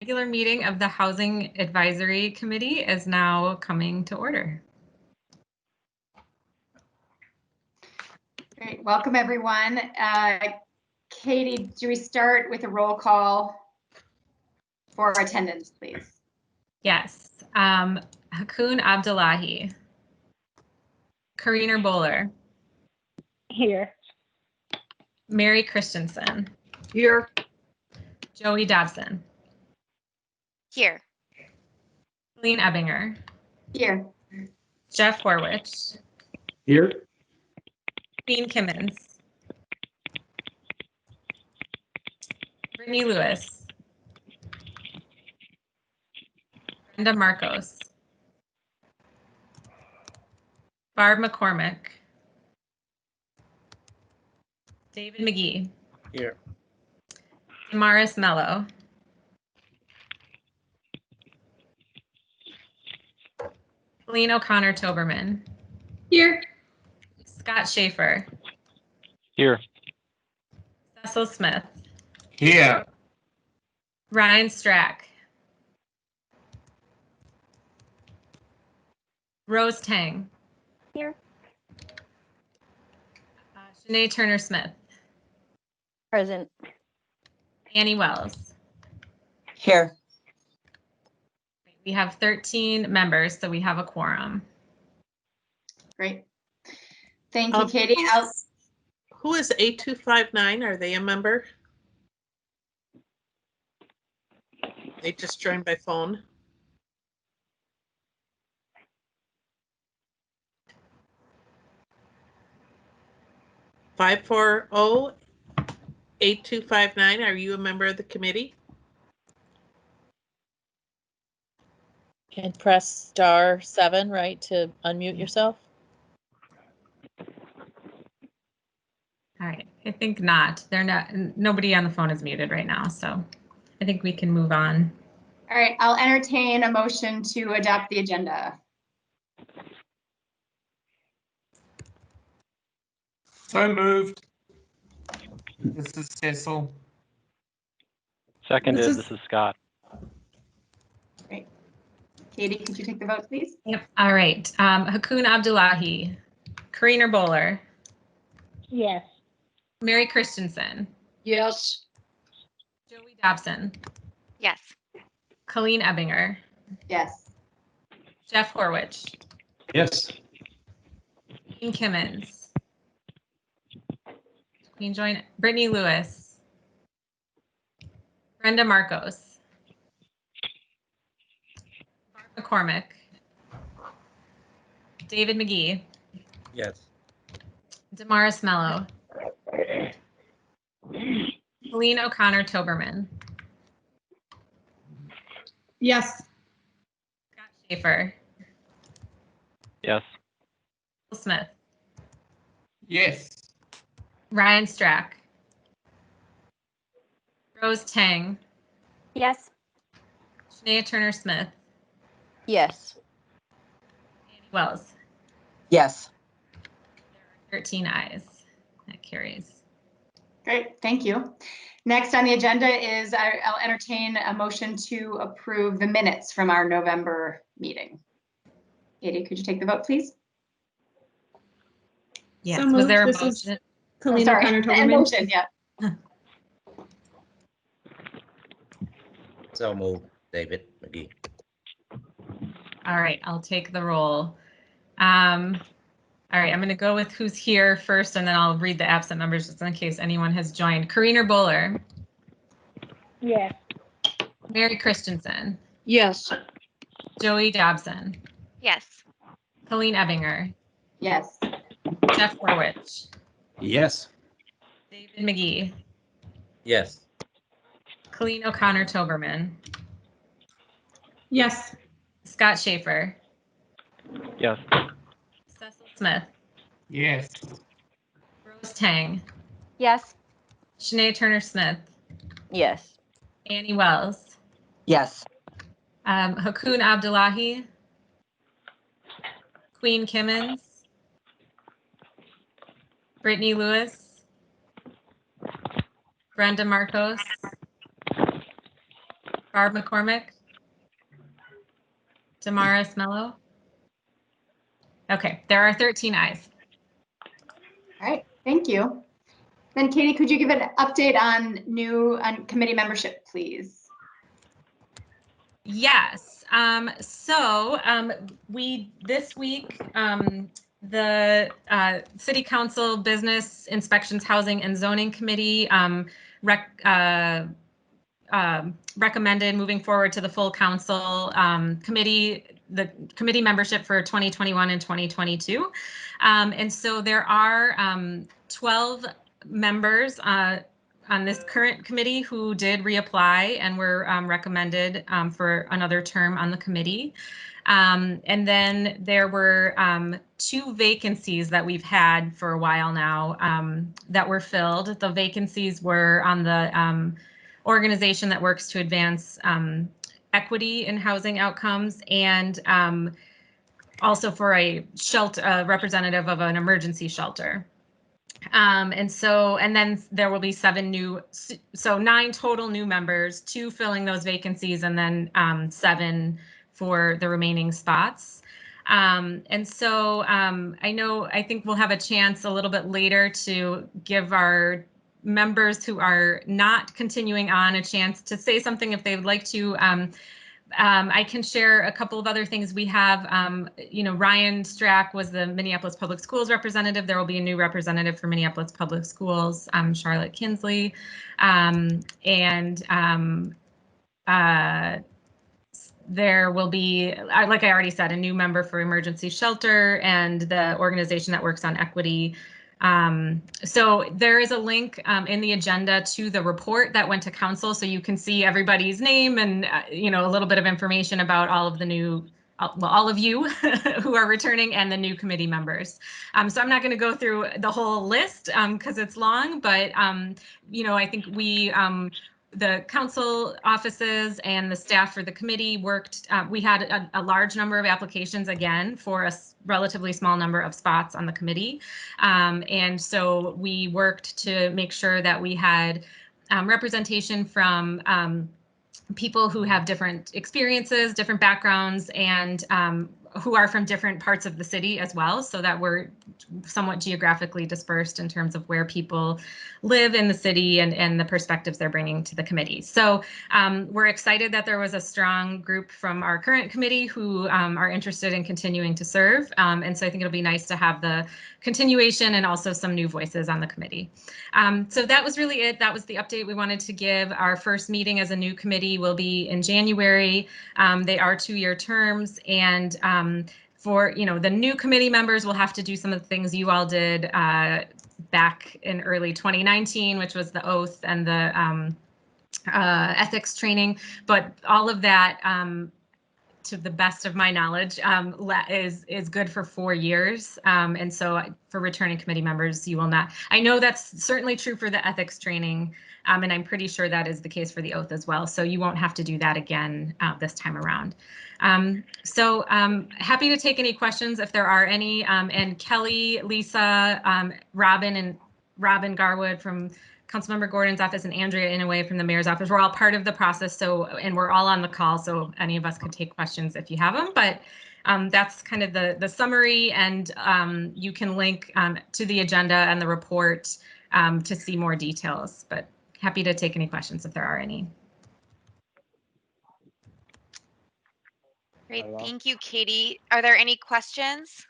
Regular meeting of the Housing Advisory Committee is now coming to order. Great, welcome everyone. Katie, do we start with a roll call for attendance, please? Yes. Hakoon Abdullahi. Karina Bowler. Here. Mary Christensen. Here. Joey Dobson. Here. Colleen Ebbinger. Here. Jeff Horwich. Here. Queen Kimmons. Brittany Lewis. Brenda Marcos. Barb McCormick. David McGee. Here. Damaris Mello. Colleen O'Connor Toberman. Here. Scott Schaefer. Here. Cecil Smith. Here. Ryan Strack. Rose Tang. Here. Shanae Turner Smith. Present. Annie Wells. Here. We have 13 members, so we have a quorum. Great. Thank you, Katie. Who is 8259? Are they a member? They just joined by phone. (540) 8259. Are you a member of the committee? And press *7, right, to unmute yourself. All right, I think not. They're not. Nobody on the phone is muted right now, so I think we can move on. All right, I'll entertain a motion to adopt the agenda. So moved. This is Cecil. Seconded. This is Scott. Great. Katie, could you take the vote, please? Yep. All right. Hakoon Abdullahi. Karina Bowler. Yes. Mary Christensen. Yes. Joey Dobson. Yes. Colleen Ebbinger. Yes. Jeff Horwich. Yes. Queen Kimmons. Queen join. Brittany Lewis. Brenda Marcos. Barb McCormick. David McGee. Yes. Damaris Mello. Colleen O'Connor Toberman. Yes. Scott Schaefer. Yes. Cecil Smith. Yes. Ryan Strack. Rose Tang. Yes. Shanae Turner Smith. Yes. Annie Wells. Yes. 13 ayes. That carries. Great, thank you. Next on the agenda is I'll entertain a motion to approve the minutes from our November meeting. Katie, could you take the vote, please? Yes. So Was moved. there a This motion? is Colleen Sorry, O'Connor a Toberman. motion, yeah. So moved. David McGee. All right, I'll take the roll. All right, I'm going to go with who's here first, and then I'll read the absent members just in case anyone has joined. Karina Bowler. Yes. Mary Christensen. Yes. Joey Dobson. Yes. Colleen Ebbinger. Yes. Jeff Horwich. Yes. David McGee. Yes. Colleen O'Connor Toberman. Yes. Scott Schaefer. Yes. Cecil Smith. Yes. Rose Tang. Yes. Shanae Turner Smith. Yes. Annie Wells. Yes. Hakoon Abdullahi. Queen Kimmons. Brittany Lewis. Brenda Marcos. Barb McCormick? Damaris Mello? Okay, there are 13 ayes. All right, thank you. Then Katie, could you give an update on committee membership, please? Yes. This week, the City Council Business Inspections Housing and Zoning Committee recommended moving forward to the full council committee, the committee membership for 2021 and 2022. And so there are 12 members on this current committee who did reapply and were recommended for another term on the committee. And then there were 2 vacancies that we've had for a while now that were filled. The vacancies were on the organization that works to advance equity in housing outcomes, and also for a representative of an emergency shelter. And then there will be 9 total new members, 2 filling those vacancies, and then 7 for the remaining spots. I think we'll have a chance a little bit later to give our members who are not continuing on a chance to say something if they would like to. I can share a couple of other things. We have, Ryan Strack was the Minneapolis Public Schools representative. There will be a new representative for Minneapolis Public Schools, Charlotte Kinsley. There will be, like I already said, a new member for emergency shelter and the organization that works on equity. So there is a link in the agenda to the report that went to council, so you can see everybody's name and a little bit of information about all of the new, all of you who are returning and the new committee members. So I'm not going to go through the whole list because it's long, but I think the council offices and the staff for the committee worked. We had a large number of applications again for a relatively small number of spots on the committee. And so we worked to make sure that we had representation from people who have different experiences, different backgrounds, and who are from different parts of the city as well, so that we're somewhat geographically dispersed in terms of where people live in the city and the perspectives they're bringing to the committee. So we're excited that there was a strong group from our current committee who are interested in continuing to serve. And so I think it'll be nice to have the continuation and also some new voices on the committee. So that was really it. That was the update we wanted to give. Our first meeting as a new committee will be in January. They are 2-year terms, and for the new committee members will have to do some of the things you all did back in early 2019, which was the oath and the ethics training. But all of that, to the best of my knowledge, is good for 4 years. And so for returning committee members, you will not. I know that's certainly true for the ethics training, and I'm pretty sure that is the case for the oath as well. So you won't have to do that again this time around. Happy to take any questions if there are any. And Kelly, Lisa, Robin Garwood from Councilmember Gordon's office, and Andrea Inouye from the mayor's office. We're all part of the process, and we're all on the call, so any of us could take questions if you have them. But that's kind of the summary, and you can link to the agenda and the report to see more details. But happy to take any questions if there are any. Great, thank you, Katie. Are there any questions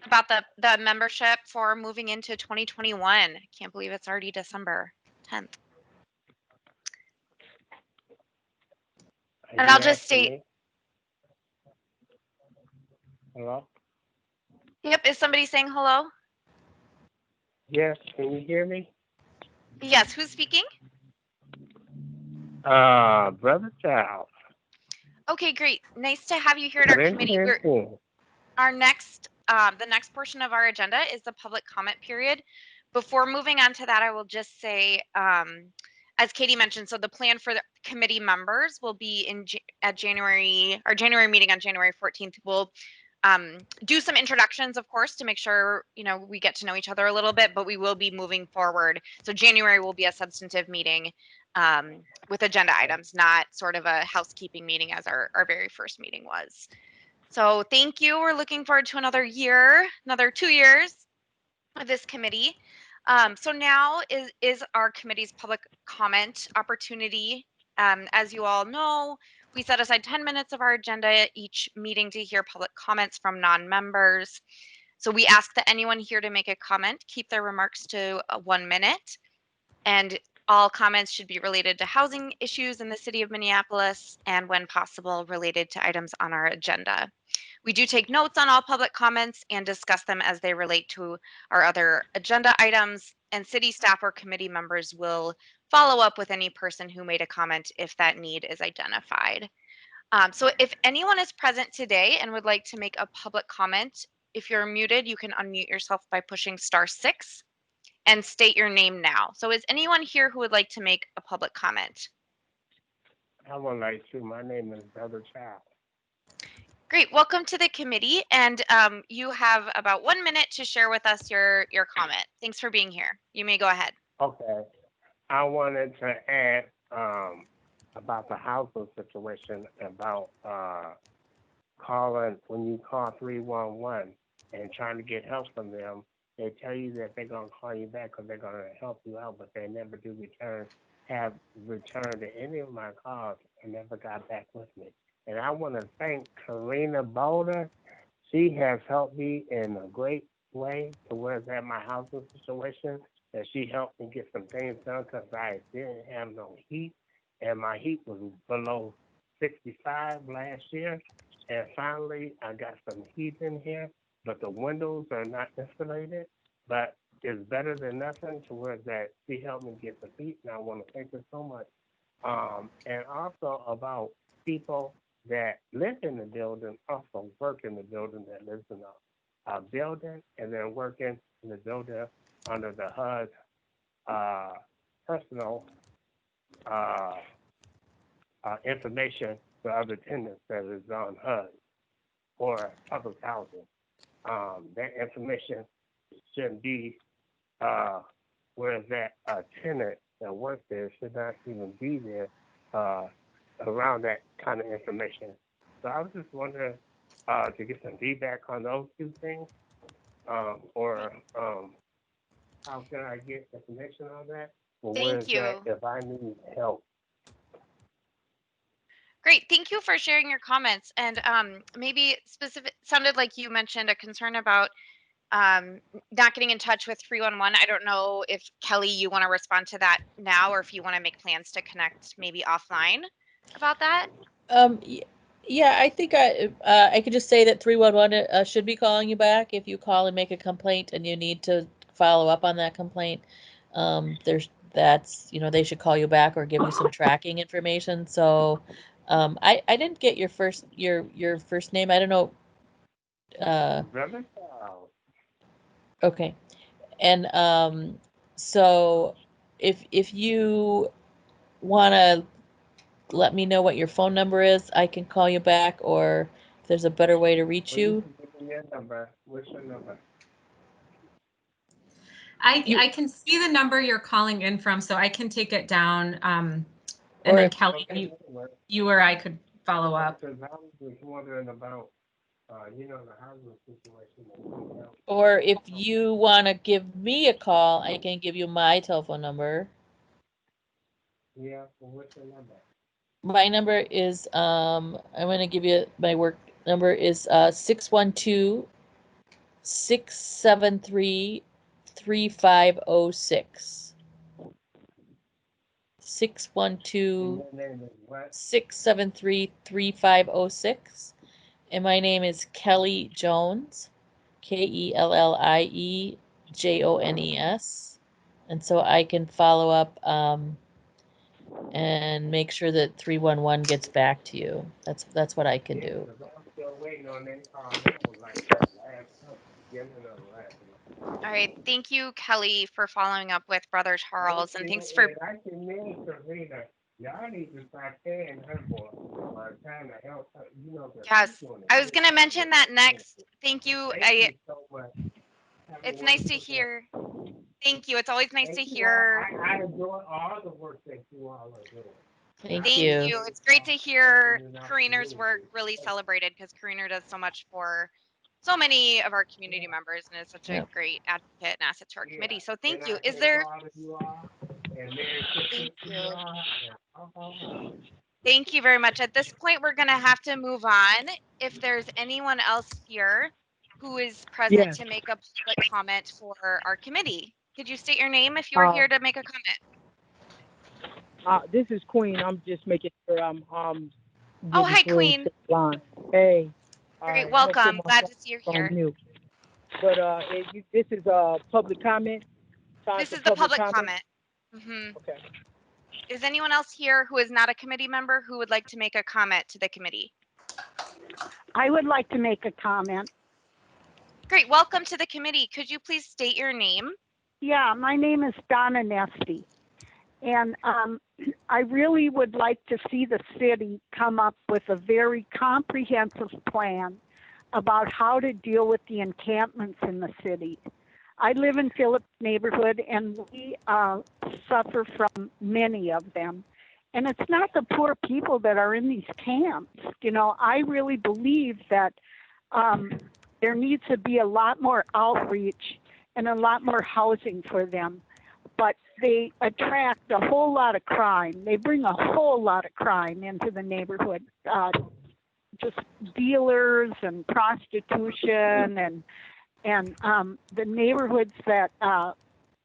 about the membership for moving into 2021? I can't believe it's already December 10th. And I'll just state. Hello? Yep, is somebody saying hello? Yes, can you hear me? Yes, who's speaking? Brother Charles. Okay, great. Nice to have you here at our committee. The next portion of our agenda is the public comment period. Before moving on to that, I will just say, as Katie mentioned, so the plan for the committee members will be at January meeting on January 14th. We'll do some introductions, of course, to make sure we get to know each other a little bit, but we will be moving forward. So January will be a substantive meeting. with agenda items, not sort of a housekeeping meeting as our very first meeting was. So thank you. We're looking forward to another year, another 2 years of this committee. So now is our committee's public comment opportunity. As you all know, we set aside 10 minutes of our agenda each meeting to hear public comments from non-members. So we ask that anyone here to make a comment keep their remarks to 1 minute, and all comments should be related to housing issues in the city of Minneapolis and, when possible, related to items on our agenda. We do take notes on all public comments and discuss them as they relate to our other agenda items, and city staff or committee members will follow up with any person who made a comment if that need is identified. So if anyone is present today and would like to make a public comment, if you're muted, you can unmute yourself by pushing *6 and state your name now. So is anyone here who would like to make a public comment? I would like to. My name is Brother Child. Great, welcome to the committee, and you have about 1 minute to share with us your comment. Thanks for being here. You may go ahead. Okay. I wanted to add about the housing situation, about calling, when you call 311 and trying to get help from them, they tell you that they're going to call you back because they're going to help you out, but they never do have returned to any of my calls and never got back with me. And I want to thank Karina Boulder. She has helped me in a great way towards that my housing situation, and she helped me get some things done because I didn't have no heat, and my heat was below 65 last year. And finally, I got some heat in here, but the windows are not insulated, but it's better than nothing towards that. She helped me get the heat, and I want to thank her so much. And also about people that live in the building, also work in the building, that lives in a building and then working in the building under the HUD personal information for other tenants that is on HUD or public housing. That information shouldn't be whereas that tenant that works there should not even be there around that kind of information. So I was just wondering to get some feedback on those two things, or how can I get information on that? Or Thank you. If I need help. Great, thank you for sharing your comments. And maybe specific, sounded like you mentioned a concern about not getting in touch with 311. I don't know if Kelly, you want to respond to that now, or if you want to make plans to connect maybe offline about that. Yeah, I think I could just say that 311 should be calling you back if you call and make a complaint and you need to follow up on that complaint. They should call you back or give you some tracking information. So I didn't get your first name. I don't know. Okay. And so if you want to let me know what your phone number is, I can call you back, or if there's a better way to reach you. Your number. What's your number? I can see the number you're calling in from, so I can take it down. And Or then if- Kelly, you or I could follow up. Because I was just wondering about, the housing situation. Or if you want to give me a call, I can give you my telephone number. Yeah, well, what's your number? My number is I'm going to give you my work number is 612-673-3506. 612-673-3506. And my name is Kelly Jones, KELLIE JONES. And so I can follow up and make sure that 311 gets back to you. That's what I can do. I'm still waiting on that call. That was like the beginning of the last month. All right, thank you, Kelly, for following up with Brother Charles, and thanks for. I can mean Serena. Y'all need to start paying her for trying to help her. Yes, I was going to mention that next. Thank you. Thank you so much. It's nice to hear. Thank you. It's always nice to hear. I enjoy all the work that you all are doing. Thank you. It's great to hear Karina's work really celebrated because Karina does so much for so many of our community members and is such a great advocate and asset to our committee. So thank you. Is there? Thank you. Thank you very much. At this point, we're going to have to move on. If there's anyone else here who is present to make a public comment for our committee, could you state your name if you are here to make a comment? This is Queen. I'm just making sure I'm Oh, hi, Queen. Hey. Great, welcome. Glad to see you here. But this is public comment. This is the public comment. Okay. Is anyone else here who is not a committee member who would like to make a comment to the committee? I would like to make a comment. Great, welcome to the committee. Could you please state your name? Yeah, my name is Donna Nesty. And I really would like to see the city come up with a very comprehensive plan about how to deal with the encampments in the city. I live in Phillips neighborhood and we suffer from many of them. And it's not the poor people that are in these camps. You know, I really believe that there needs to be a lot more outreach and a lot more housing for them. But they attract a whole lot of crime. They bring a whole lot of crime into the neighborhood. Just dealers and prostitution and the neighborhoods that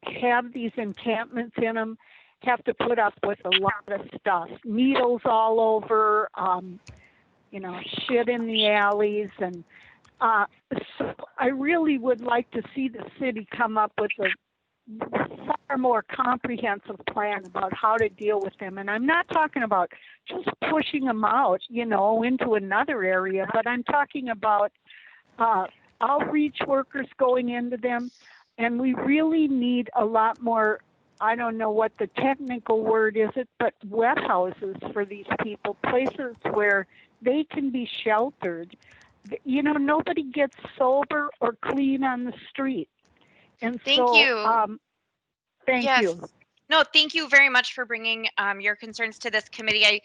have these encampments in them have to put up with a lot of stuff. Needles all over, you know, shit in the alleys. And so I really would like to see the city come up with a far more comprehensive plan about how to deal with them. And I'm not talking about just pushing them out, you know, into another area, but I'm talking about outreach workers going into them. And we really need a lot more, I don't know what the technical word is, but wet houses for these people, places where they can be sheltered. You know, nobody gets sober or clean on the street. And thank you. Thank you. No, thank you very much for bringing your concerns to this committee.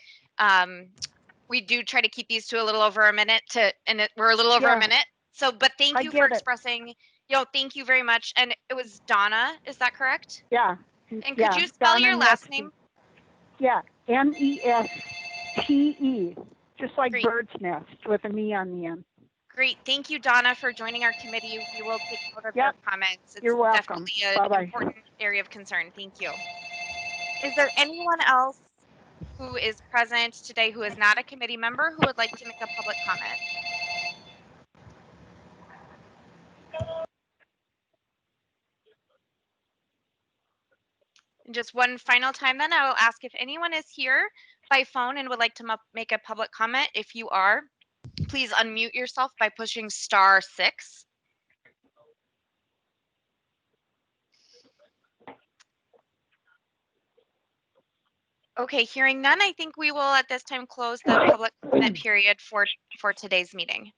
We do try to keep these to a little over a minute, we're a little over a minute. So, but thank you for expressing. Thank you very much. And it was Donna, is that correct? Yeah. And could you spell your last name? Yeah, Neste, just like bird's nest with an E on the end. Great. Thank you, Donna, for joining our committee. We will take note of your comments. It's You're welcome. Definitely an important area of concern. Thank you. Is there anyone else who is present today who is not a committee member who would like to make a public comment? And just one final time then, I will ask if anyone is here by phone and would like to make a public comment. If you are, please unmute yourself by pushing *6. Okay, hearing none, I think we will at this time close the public comment period for today's meeting.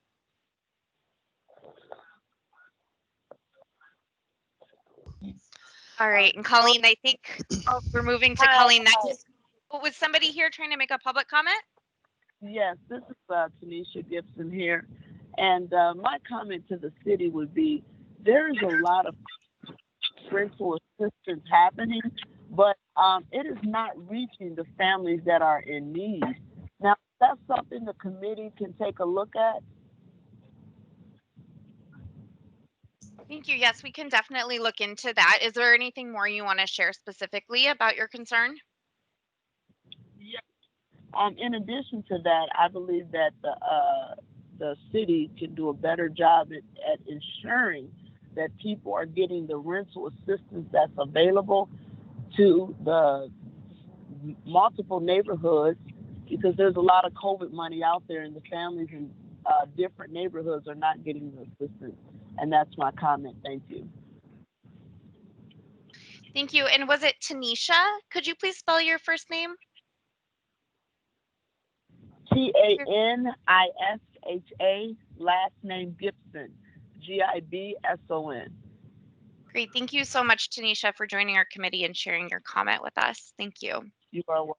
All right, and Colleen, I think we're moving to Colleen next. Was somebody here trying to make a public comment? Yes, this is Tanisha Gibson here. And my comment to the city would be, there's a lot of rental assistance happening, but it is not reaching the families that are in need. Now, that's something the committee can take a look at. Thank you. Yes, we can definitely look into that. Is there anything more you want to share specifically about your concern? Yeah. In addition to that, I believe that the city can do a better job at ensuring that people are getting the rental assistance that's available to the multiple neighborhoods, because there's a lot of COVID money out there and the families in different neighborhoods are not getting the assistance. And that's my comment. Thank you. Thank you. And was it Tanisha? Could you please spell your first name? Tanisha, last name Gibson, Gibson. Great. Thank you so much, Tanisha, for joining our committee and sharing your comment with us. Thank you. You are welcome.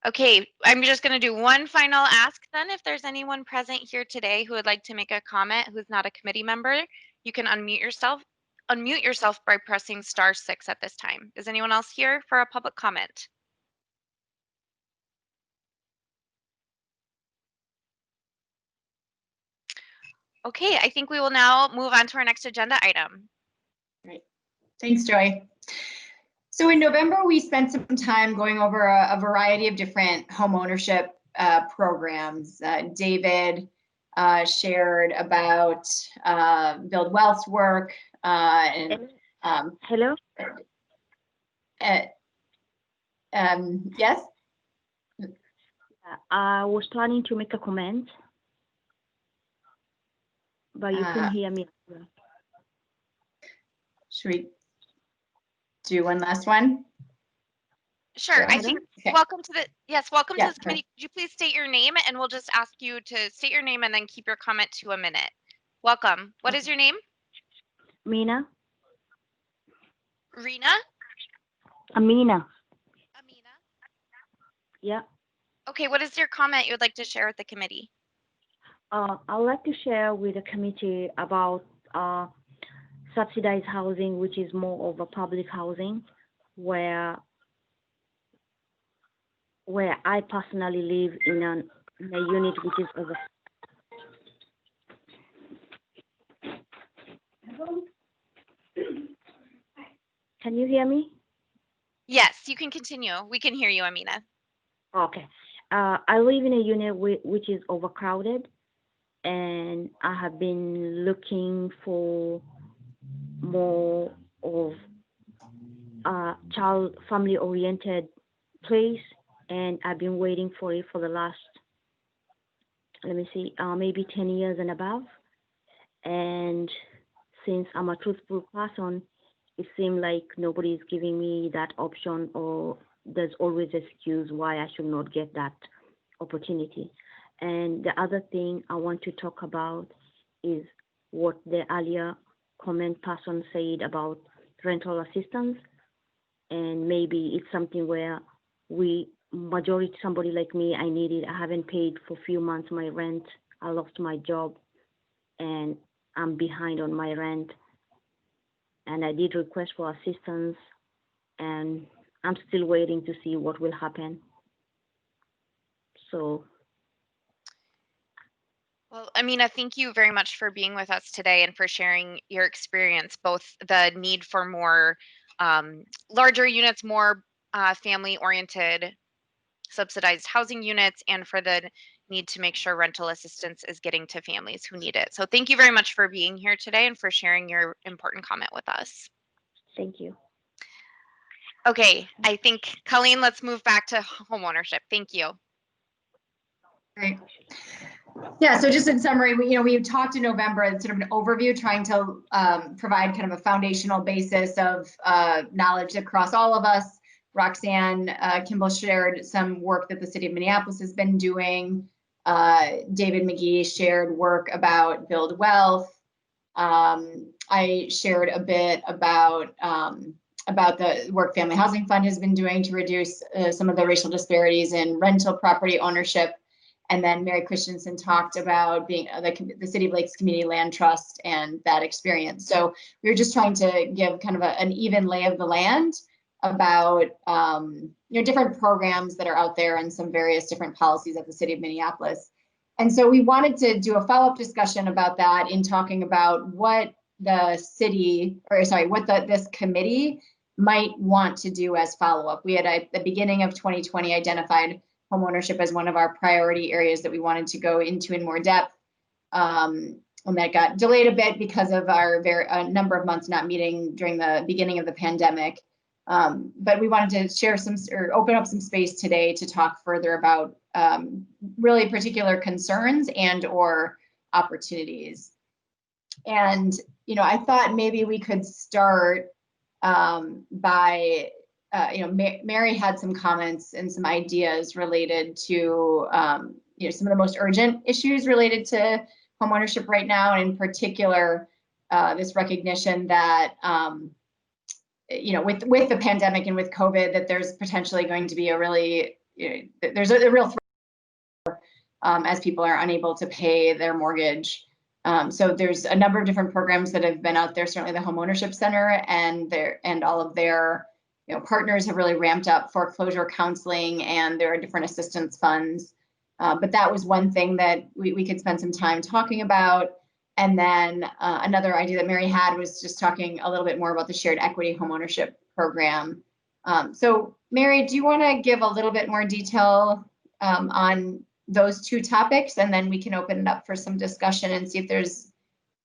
Okay, I'm just going to do one final ask then. If there's anyone present here today who would like to make a comment who's not a committee member, you can unmute yourself by pressing *6 at this time. Is anyone else here for a public comment? Okay, I think we will now move on to our next agenda item. Great. Thanks, Joy. So in November, we spent some time going over a variety of different home ownership programs. David shared about Build Wealth's work. Hello? Yes? I was planning to make a comment, but you couldn't hear me. Should we do one last one? Sure. I think welcome to Yeah, this committee. Could you please state your name, and we'll just ask you to state your name and then keep your comment to a minute. Welcome. What is your name? Mina? Rena? Amina. Amina? Yeah. Okay, what is your comment you would like to share with the committee? I'd like to share with the committee about subsidized housing, which is more of a public housing, where I personally live in a unit which is over. Can you hear me? Yes, you can continue. We can hear you, Amina. Okay. I live in a unit which is overcrowded, and I have been looking for more of a child family oriented place, and I've been waiting for it for the last, maybe 10 years and above. And since I'm a truthful person, it seemed like nobody is giving me that option, or there's always an excuse why I should not get that opportunity. And the other thing I want to talk about is what the earlier comment person said about rental assistance. And maybe it's something where somebody like me, I need it. I haven't paid for a few months my rent. I lost my job and I'm behind on my rent. And I did request for assistance, and I'm still waiting to see what will happen. So. Well, Amina, thank you very much for being with us today and for sharing your experience, both the need for more larger units, more family-oriented subsidized housing units, and for the need to make sure rental assistance is getting to families who need it. So thank you very much for being here today and for sharing your important comment with us. Thank you. Okay, I think, Colleen, let's move back to homeownership. Thank you. Great. Yeah, so just in summary, we talked in November, sort of an overview, trying to provide kind of a foundational basis of knowledge across all of us. Roxanne Kimball shared some work that the city of Minneapolis has been doing. David McGee shared work about Build Wealth. I shared a bit about the work Family Housing Fund has been doing to reduce some of the racial disparities in rental property ownership. And then Mary Christensen talked about being the City of Lakes Community Land Trust and that experience. So we were just trying to give kind of an even lay of the land about different programs that are out there and some various different policies at the City of Minneapolis. And so we wanted to do a follow-up discussion about that in talking about what this committee might want to do as follow-up. We had at the beginning of 2020 identified homeownership as one of our priority areas that we wanted to go into in more depth. And that got delayed a bit because of our number of months not meeting during the beginning of the pandemic. But we wanted to open up some space today to talk further about really particular concerns and or opportunities. And, I thought maybe we could start by Mary had some comments and some ideas related to, some of the most urgent issues related to homeownership right now, and in particular, this recognition that, you know, with the pandemic and with COVID, that there's potentially going to be a really, there's a real threat as people are unable to pay their mortgage. So there's a number of different programs that have been out there. Certainly the Homeownership Center and all of their partners have really ramped up foreclosure counseling, and there are different assistance funds. But that was one thing that we could spend some time talking about. And then another idea that Mary had was just talking a little bit more about the shared equity homeownership program. So Mary, do you want to give a little bit more detail on those two topics, and then we can open it up for some discussion and see if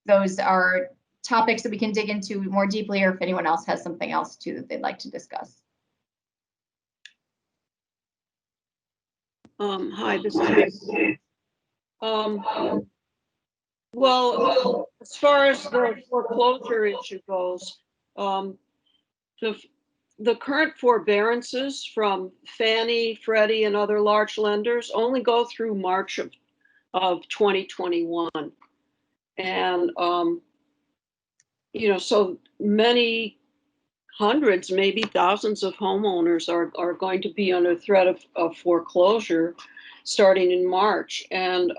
those are topics that we can dig into more deeply, or if anyone else has something else too that they'd like to discuss. Hi, this is Mary. Well, as far as the foreclosure issue goes, the current forbearances from Fannie, Freddie, and other large lenders only go through March of 2021. And, so many hundreds, maybe thousands of homeowners are going to be under threat of foreclosure starting in March. And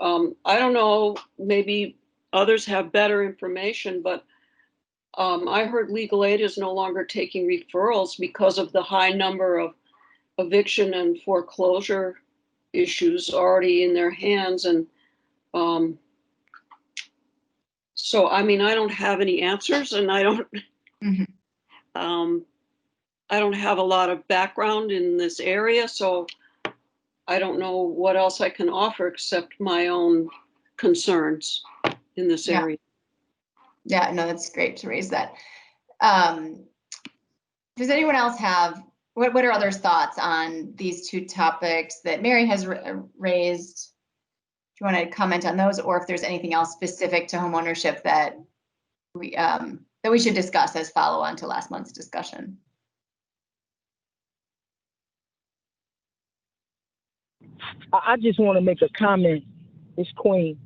I don't know, maybe others have better information, but I heard legal aid is no longer taking referrals because of the high number of eviction and foreclosure issues already in their hands. And so, I mean, I don't have any answers, and I don't, I don't have a lot of background in this area, so I don't know what else I can offer except my own concerns in this area. Yeah, no, that's great to raise that. Does anyone else have, what are others' thoughts on these two topics that Mary has raised? Do you want to comment on those, or if there's anything else specific to homeownership that we should discuss as follow-on to last month's discussion? I just want to make a comment. It's Queen.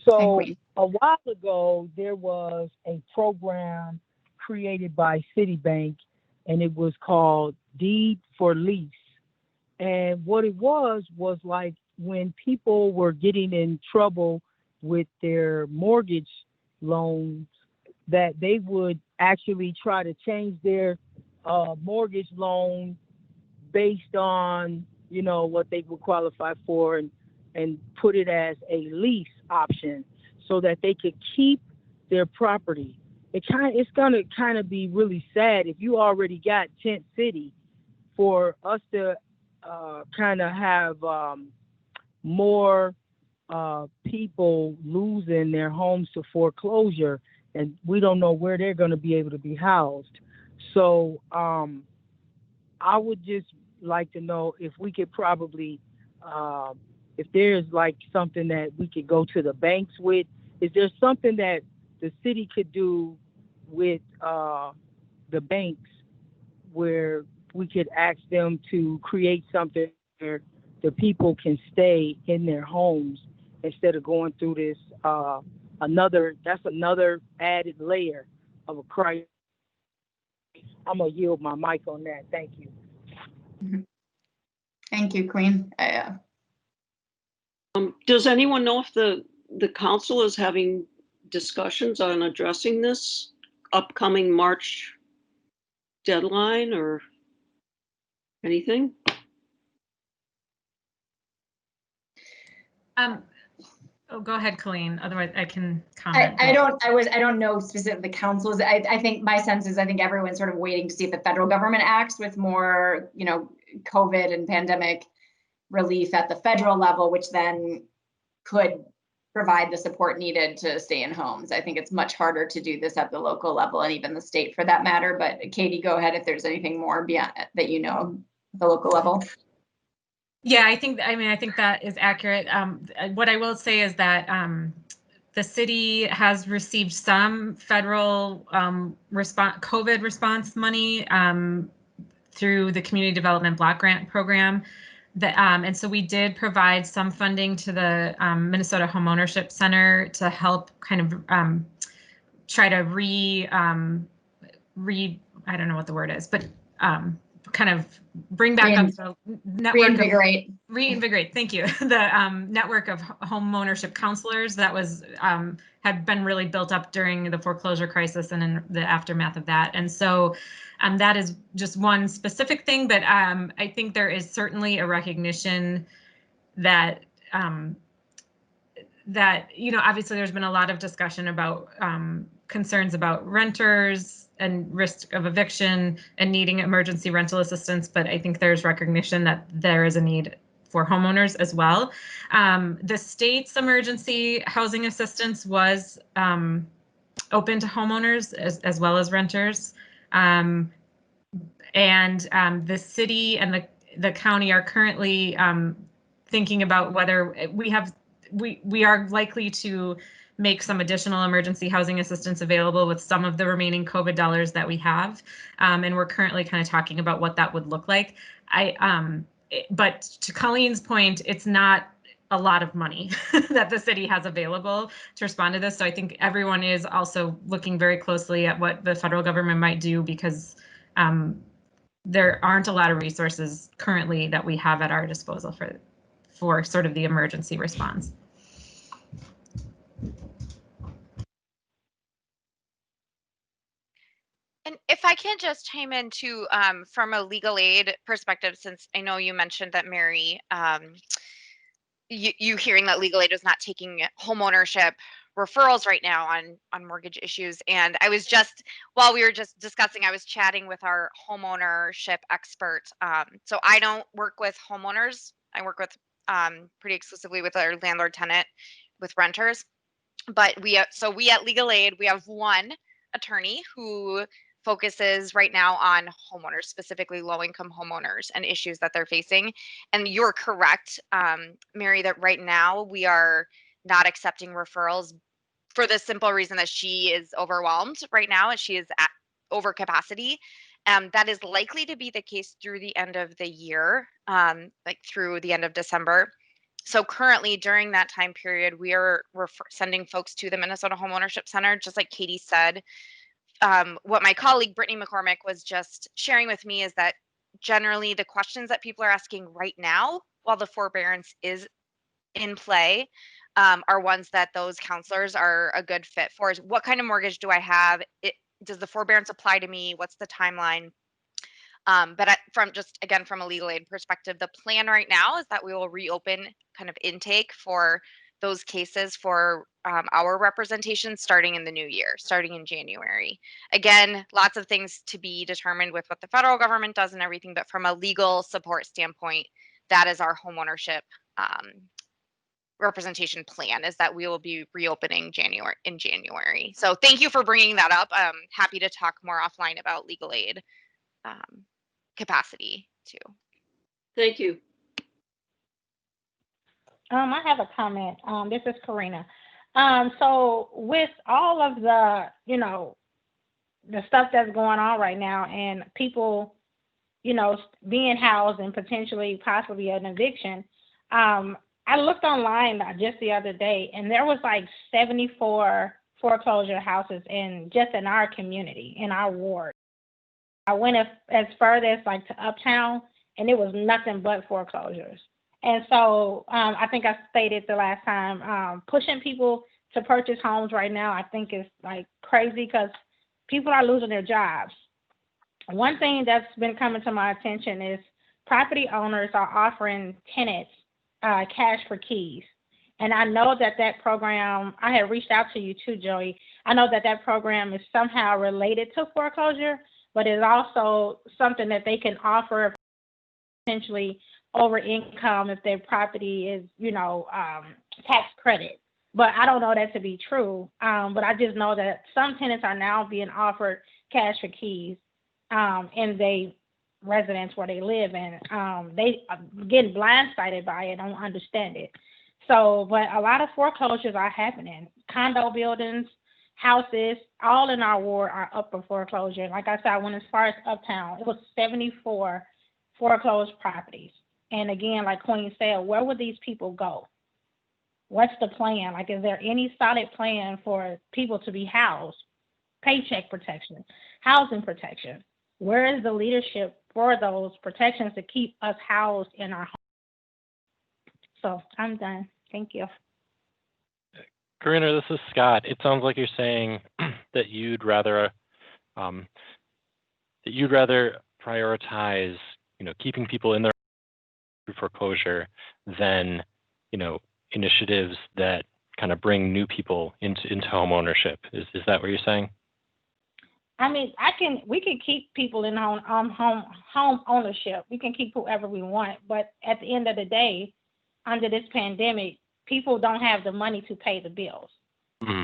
So a while ago, there was a program created by Citibank, and it was called Deed for Lease. And what it was like when people were getting in trouble with their mortgage loans, that they would actually try to change their mortgage loan based on, what they would qualify for, and put it as a lease option so that they could keep their property. It's gonna kind of be really sad if you already got Tent City, for us to kind of have more people losing their homes to foreclosure, and we don't know where they're going to be able to be housed. So I would just like to know if we could probably, if there's like something that we could go to the banks with. Is there something that the city could do with the banks where we could ask them to create something where the people can stay in their homes instead of going through this another added layer of a crisis? I'm gonna yield my mic on that. Thank you. Thank you, Queen. Does anyone know if the council is having discussions on addressing this upcoming March deadline or anything? Oh, go ahead, Colleen. Otherwise, I can comment. I don't know specifically the councils. I think my sense is I think everyone's sort of waiting to see if the federal government acts with more, COVID and pandemic relief at the federal level, which then could provide the support needed to stay in homes. I think it's much harder to do this at the local level and even the state for that matter. But Katie, go ahead if there's anything more beyond that at the local level. Yeah, I think that is accurate. What I will say is that the city has received some federal COVID response money through the Community Development Block Grant Program. And so we did provide some funding to the Minnesota Homeownership Center to help kind of try to I don't know what the word is, but kind of bring back up the network reinvigorate. Thank you. The network of homeownership counselors that was had been really built up during the foreclosure crisis and in the aftermath of that. And so that is just one specific thing, but I think there is certainly a recognition that that, you know, obviously there's been a lot of discussion about concerns about renters and risk of eviction and needing emergency rental assistance, but I think there's recognition that there is a need for homeowners as well. The state's emergency housing assistance was open to homeowners as well as renters. And the city and the county are currently thinking about whether we are likely to make some additional emergency housing assistance available with some of the remaining COVID dollars that we have. And we're currently kind of talking about what that would look like. But to Colleen's point, it's not a lot of money that the city has available to respond to this. So I think everyone is also looking very closely at what the federal government might do, because there aren't a lot of resources currently that we have at our disposal for sort of the emergency response. And if I can just chime in too, from a legal aid perspective, since I know you mentioned that, Mary, you hearing that legal aid is not taking homeownership referrals right now on mortgage issues. And I was just, while we were just discussing, I was chatting with our homeownership expert. So I don't work with homeowners. I work with pretty exclusively with our landlord tenant, with renters. But we at Legal Aid, we have one attorney who focuses right now on homeowners, specifically low-income homeowners and issues that they're facing. And you're correct, Mary, that right now we are not accepting referrals for the simple reason that she is overwhelmed right now and she is at over capacity. That is likely to be the case through the end of the year, like through the end of December. So currently during that time period, we are sending folks to the Minnesota Homeownership Center, just like Katie said. What my colleague Brittany McCormick was just sharing with me is that generally the questions that people are asking right now, while the forbearance is in play, are ones that those counselors are a good fit for. Is what kind of mortgage do I have? Does the forbearance apply to me? What's the timeline? But from a legal aid perspective, the plan right now is that we will reopen kind of intake for those cases for our representation starting in the new year, starting in January. Again, lots of things to be determined with what the federal government does and everything, but from a legal support standpoint, that is our homeownership representation plan, is that we will be reopening in January. So thank you for bringing that up. I'm happy to talk more offline about legal aid capacity too. Thank you. I have a comment. This is Karina. So with all of the, the stuff that's going on right now and people, being housed and potentially possibly an eviction, I looked online just the other day and there was like 74 foreclosure houses in our community, in our ward. I went as far as like to Uptown and it was nothing but foreclosures. And so I think I stated the last time, pushing people to purchase homes right now, I think is like crazy because people are losing their jobs. One thing that's been coming to my attention is property owners are offering tenants cash for keys. And I know that program, I had reached out to you too, Joey. I know that program is somehow related to foreclosure, but it's also something that they can offer potentially over income if their property is, tax credit. But I don't know that to be true. But I just know that some tenants are now being offered cash for keys in their residence where they live, and they are getting blindsided by it, don't understand it. So, but a lot of foreclosures are happening. Condo buildings, houses, all in our ward are up for foreclosure. Like I said, I went as far as Uptown. It was 74 foreclosed properties. And again, like Queen said, where would these people go? What's the plan? Like, is there any solid plan for people to be housed? paycheck protection, housing protection. Where is the leadership for those protections to keep us housed in our home? So I'm done. Thank you. Karina, this is Scott. It sounds like you're saying that you'd rather prioritize, keeping people in their foreclosure than, initiatives that kind of bring new people into home ownership. Is that what you're saying? I mean, we can keep people in home ownership. We can keep whoever we want, but at the end of the day, under this pandemic, people don't have the money to pay the bills. Mm-hmm.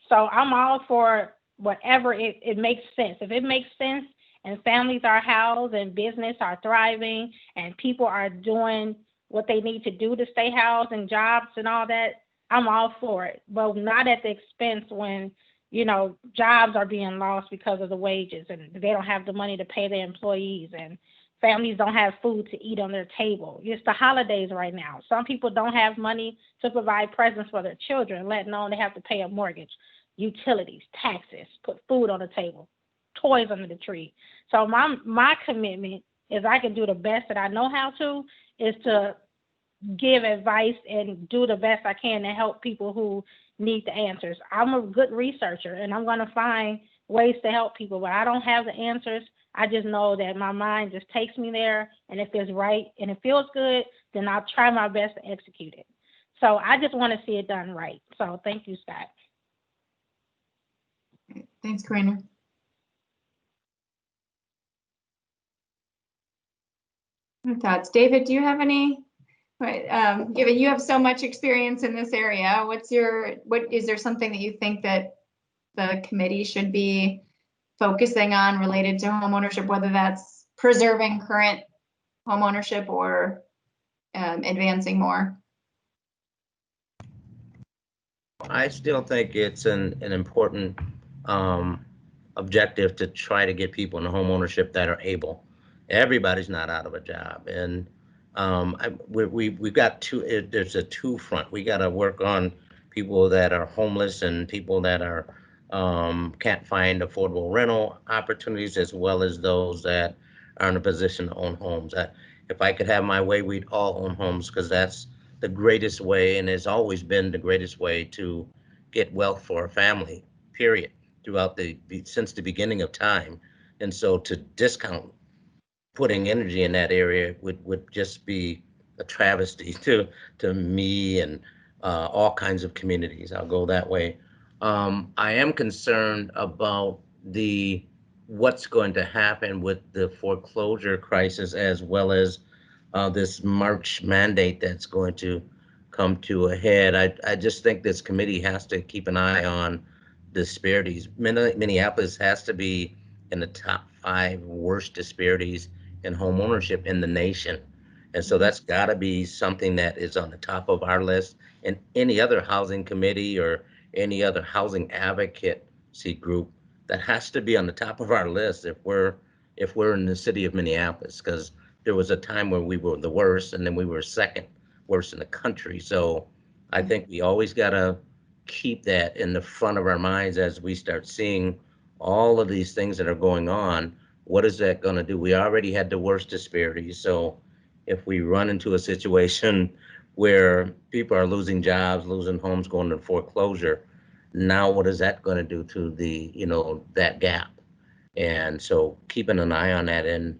So I'm all for whatever it makes sense. If it makes sense and families are housed and business are thriving and people are doing what they need to do to stay housed and jobs and all that, I'm all for it, but not at the expense when, jobs are being lost because of the wages and they don't have the money to pay their employees and families don't have food to eat on their table. It's the holidays right now. Some people don't have money to provide presents for their children, let alone they have to pay a mortgage, utilities, taxes, put food on the table, toys under the tree. So my commitment is I can do the best that I know how to, is to give advice and do the best I can to help people who need the answers. I'm a good researcher and I'm going to find ways to help people, but I don't have the answers. I just know that my mind just takes me there, and if it's right and it feels good, then I'll try my best to execute it. So I just want to see it done right. So thank you, Scott. Thanks, Karina. Thoughts, David? Do you have any? Given you have so much experience in this area, what is there something that you think that the committee should be focusing on related to homeownership, whether that's preserving current homeownership or advancing more? I still think it's an important objective to try to get people into homeownership that are able. Everybody's not out of a job, and we've got there's a two front. We got to work on people that are homeless and people that are can't find affordable rental opportunities, as well as those that are in a position to own homes. If I could have my way, we'd all own homes, because that's the greatest way, and has always been the greatest way to get wealth for a family, period, throughout since the beginning of time. And so to discount putting energy in that area would just be a travesty to me and all kinds of communities. I'll go that way. I am concerned about what's going to happen with the foreclosure crisis, as well as this March mandate that's going to come to a head. I just think this committee has to keep an eye on disparities. Minneapolis has to be in the top 5 worst disparities in home ownership in the nation. And so that's got to be something that is on the top of our list. And any other housing committee or any other housing advocacy group, that has to be on the top of our list if we're in the city of Minneapolis, because there was a time where we were the worst, and then we were second worst in the country. So I think we always got to keep that in the front of our minds as we start seeing all of these things that are going on. What is that going to do? We already had the worst disparities. So if we run into a situation where people are losing jobs, losing homes, going into foreclosure, now what is that going to do to that gap? And so keeping an eye on that and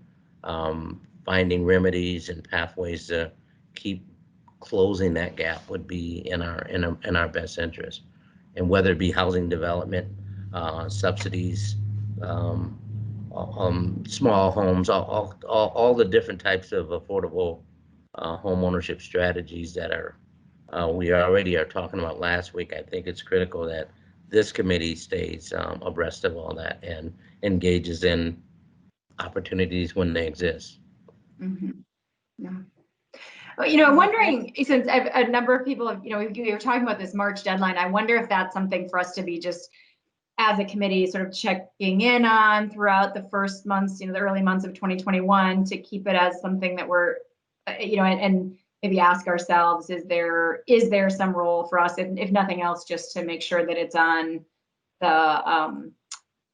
finding remedies and pathways to keep closing that gap would be in our best interest. And whether it be housing development, subsidies, small homes, all the different types of affordable home ownership strategies that we already are talking about last week. I think it's critical that this committee stays abreast of all that and engages in opportunities when they exist. Mm-hmm. Yeah. Well, I'm wondering, since a number of people have, we were talking about this March deadline, I wonder if that's something for us to be just as a committee sort of checking in on throughout the first months, the early months of 2021, to keep it as something that we're, and maybe ask ourselves, is there some role for us, if nothing else, just to make sure that it's on on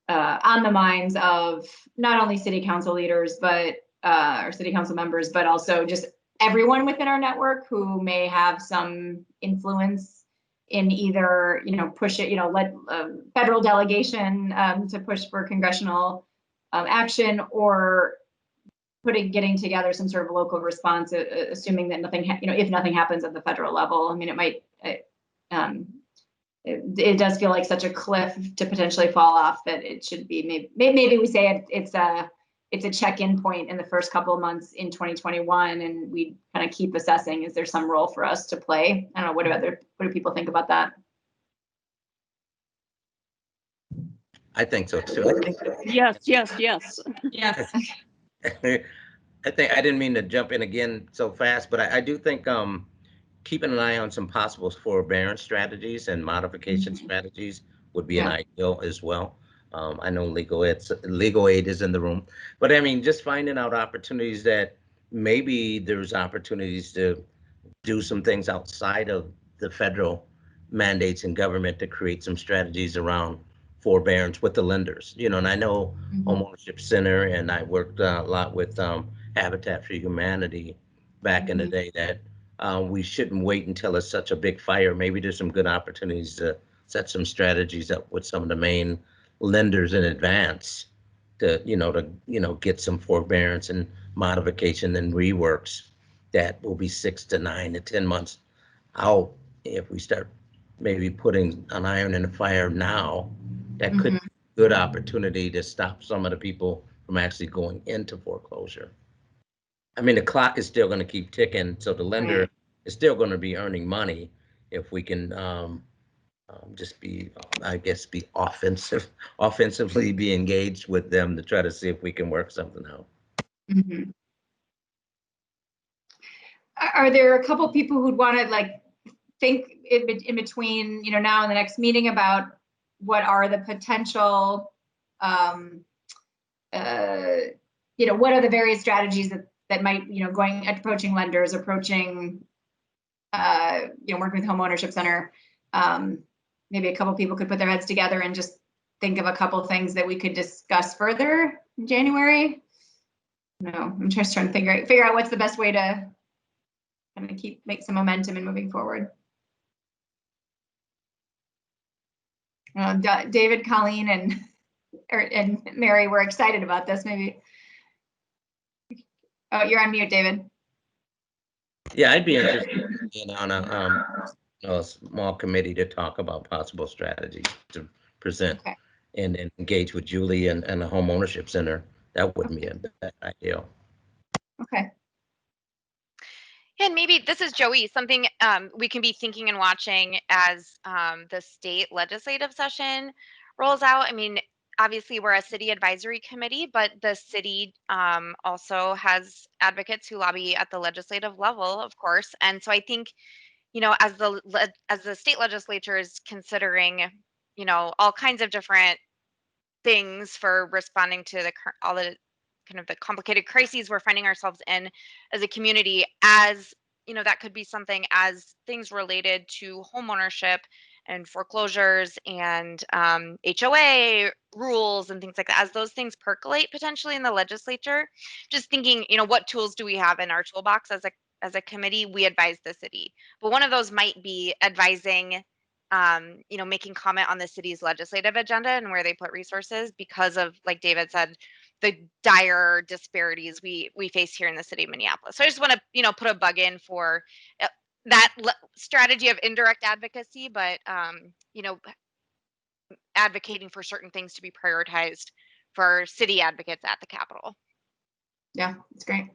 the minds of not only city council leaders, but or city council members, but also just everyone within our network who may have some influence in either, push it, let federal delegation to push for congressional action, or getting together some sort of local response, assuming that nothing, if nothing happens at the federal level. I mean, it might, it does feel like such a cliff to potentially fall off that it should be maybe we say it's a check-in point in the first couple of months in 2021, and we kind of keep assessing, is there some role for us to play? I don't know, what do people think about that? I think so too. Yes. Yes. I think I didn't mean to jump in again so fast, but I do think keeping an eye on some possible forbearance strategies and modification strategies would be an ideal as well. I know legal aid is in the room, but I mean, just finding out opportunities that maybe there's opportunities to do some things outside of the federal mandates and government to create some strategies around forbearance with the lenders, and I know Homeownership Center, and I worked a lot with Habitat for Humanity back in the day, that we shouldn't wait until it's such a big fire. Maybe there's some good opportunities to set some strategies up with some of the main lenders in advance to, get some forbearance and modification and reworks that will be 6 to 9 to 10 months out. If we start maybe putting an iron in the fire now, that could be a good opportunity to stop some of the people from actually going into foreclosure. I mean, the clock is still going to keep ticking, so the lender is still going to be earning money if we can just be offensively be engaged with them to try to see if we can work something out. Are there a couple people who'd want to think in between, now and the next meeting about what are the potential, what are the various strategies that might, approaching lenders, approaching, working with Homeownership Center. Maybe a couple people could put their heads together and just think of a couple things that we could discuss further in January. No, I'm just trying to figure out what's the best way to kind of make some momentum and moving forward. David, Colleen, and Mary were excited about this. Maybe. Oh, you're on mute, David. Yeah, I'd be interested in on a small committee to talk about possible strategies to present and engage with Julie and the Homeownership Center. That wouldn't be a bad idea. Okay. And maybe this is Joey, something we can be thinking and watching as the state legislative session rolls out. I mean, obviously we're a city advisory committee, but the city also has advocates who lobby at the legislative level, of course. And so I think, as the state legislature is considering, all kinds of different things for responding to all the kind of the complicated crises we're finding ourselves in as a community, as that could be something as things related to homeownership and foreclosures and HOA rules and things like that, as those things percolate potentially in the legislature, just thinking, what tools do we have in our toolbox as a committee? We advise the city, but one of those might be advising, making comment on the city's legislative agenda and where they put resources because of, like David said, the dire disparities we face here in the city of Minneapolis. So I just want to, put a bug in for that strategy of indirect advocacy, but, advocating for certain things to be prioritized for city advocates at the Capitol. Yeah, it's great.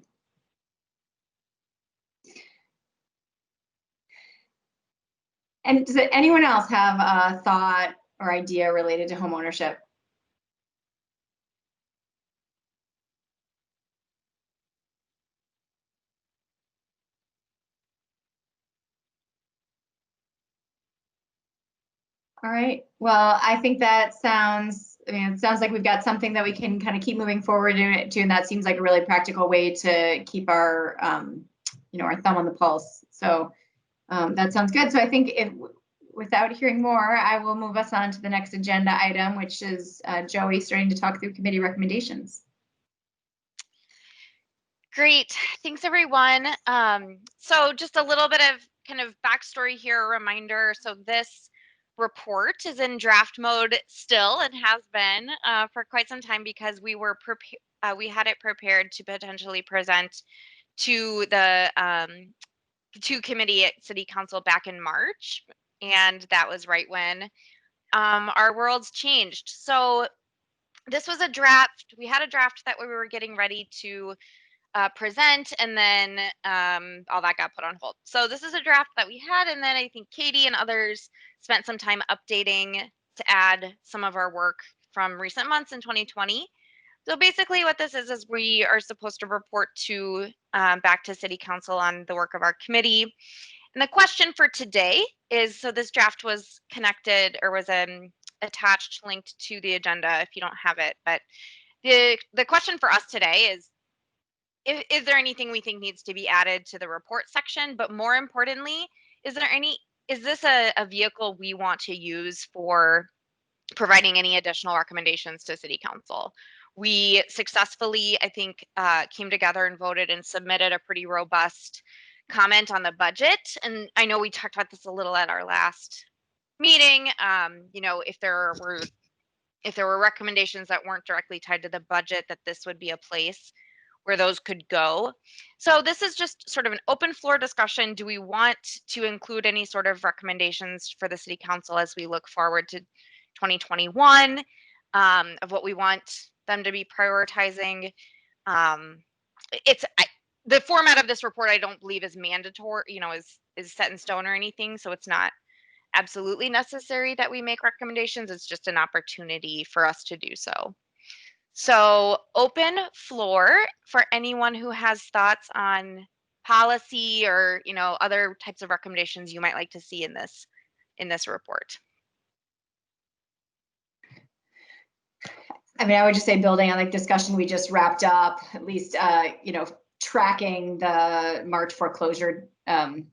And does anyone else have a thought or idea related to homeownership? All right. Well, I think that sounds, it sounds like we've got something that we can kind of keep moving forward to, and that seems like a really practical way to keep our, our thumb on the pulse. So that sounds good. So I think without hearing more, I will move us on to the next agenda item, which is Joey starting to talk through committee recommendations. Great, thanks everyone. So just a little bit of kind of backstory here, a reminder. So this report is in draft mode still and has been for quite some time because we were we had it prepared to potentially present to the to committee at City Council back in March, and that was right when our worlds changed. So this was a draft. We had a draft that we were getting ready to present, and then all that got put on hold. So this is a draft that we had, and then I think Katie and others spent some time updating to add some of our work from recent months in 2020. So basically what this is we are supposed to report to back to City Council on the work of our committee. And the question for today is, so this draft was connected or was attached, linked to the agenda if you don't have it, but the question for us today is there anything we think needs to be added to the report section? But more importantly, is this a vehicle we want to use for providing any additional recommendations to City Council? We successfully, I think, came together and voted and submitted a pretty robust comment on the budget. And I know we talked about this a little at our last meeting. You know, if there were recommendations that weren't directly tied to the budget, that this would be a place where those could go. So this is just sort of an open floor discussion. Do we want to include any sort of recommendations for the City Council as we look forward to 2021 of what we want them to be prioritizing? The format of this report, I don't believe is mandatory, you know, is set in stone or anything. So it's not absolutely necessary that we make recommendations. It's just an opportunity for us to do so. So open floor for anyone who has thoughts on policy or, you know, other types of recommendations you might like to see in this report. I mean, I would just say, building on like discussion we just wrapped up, at least, you know, tracking the March foreclosure, you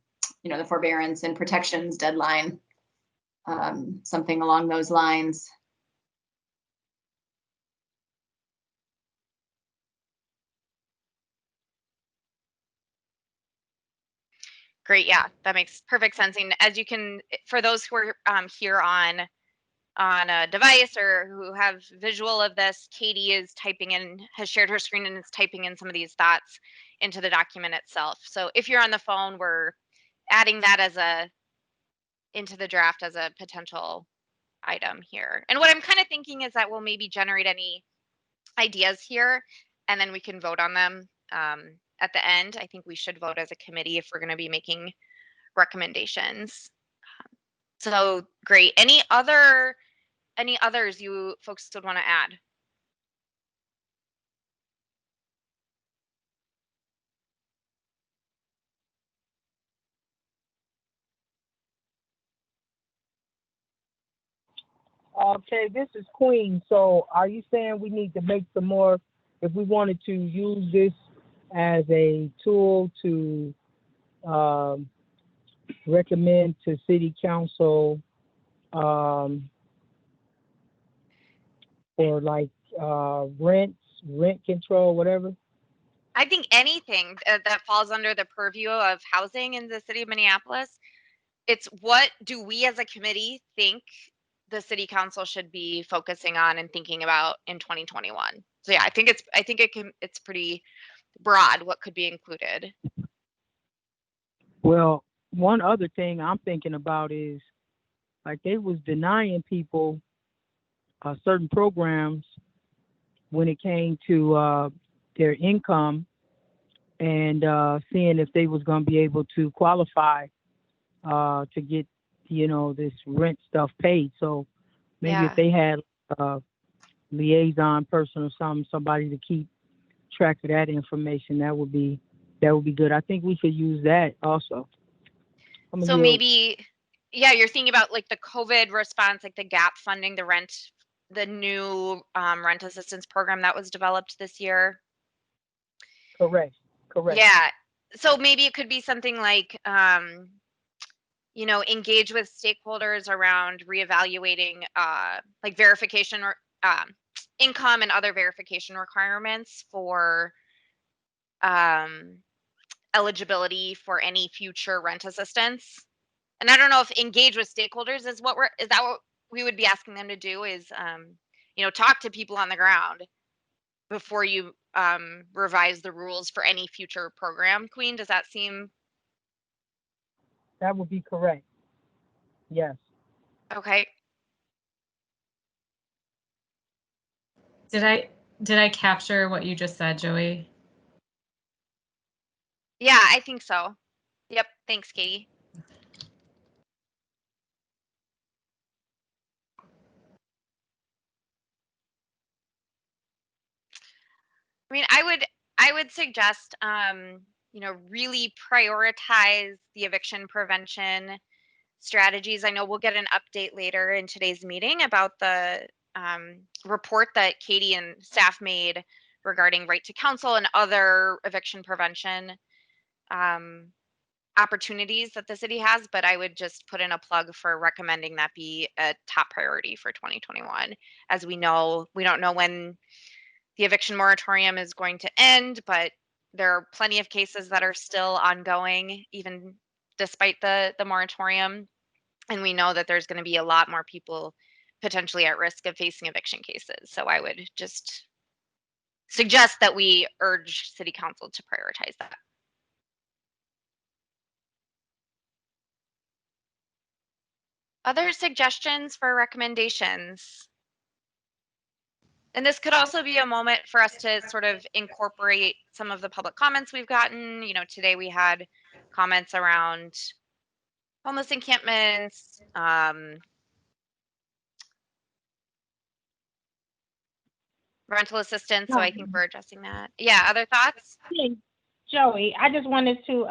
know, the forbearance and protections deadline, something along those lines. Great, yeah, that makes perfect sense. And as you can, for those who are here on a device or who have visual of this, Katie is typing in, has shared her screen and is typing in some of these thoughts into the document itself. So if you're on the phone, we're adding that into the draft as a potential item here. And what I'm kind of thinking is that we'll maybe generate any ideas here and then we can vote on them at the end. I think we should vote as a committee if we're going to be making recommendations. So great. Any others you folks would want to add? Okay, this is Queen. So are you saying we need to make some more, if we wanted to use this as a tool to recommend to City Council for like rent control, whatever? I think anything that falls under the purview of housing in the city of Minneapolis, it's what do we as a committee think the City Council should be focusing on and thinking about in 2021. So yeah, I think it's pretty broad what could be included. Well, one other thing I'm thinking about is like they was denying people certain programs when it came to their income and seeing if they was going to be able to qualify to get, you know, this rent stuff paid. So maybe if they had a liaison person or somebody to keep track of that information, that would be good. I think we should use that also. So maybe, yeah, you're thinking about like the COVID response, like the gap funding, the new rent assistance program that was developed this year. Correct. Yeah. So maybe it could be something like, engage with stakeholders around reevaluating like verification or income and other verification requirements for eligibility for any future rent assistance. And I don't know if engage with stakeholders is what is that what we would be asking them to do, is talk to people on the ground before you revise the rules for any future program. Queen, does that seem? That would be correct. Yes. Okay. Did I capture what you just said, Joey? Yeah, I think so. Yep. Thanks, Katie. I mean, I would suggest, really prioritize the eviction prevention strategies. I know we'll get an update later in today's meeting about the report that Katie and staff made regarding right to counsel and other eviction prevention opportunities that the city has, but I would just put in a plug for recommending that be a top priority for 2021. As we know, we don't know when the eviction moratorium is going to end, but there are plenty of cases that are still ongoing, even despite the moratorium. And we know that there's going to be a lot more people potentially at risk of facing eviction cases. So I would just suggest that we urge City Council to prioritize that. Other suggestions for recommendations? And this could also be a moment for us to sort of incorporate some of the public comments we've gotten. Today we had comments around homeless encampments, rental assistance. So I think we're addressing that. Yeah, other thoughts? Joey, I just wanted to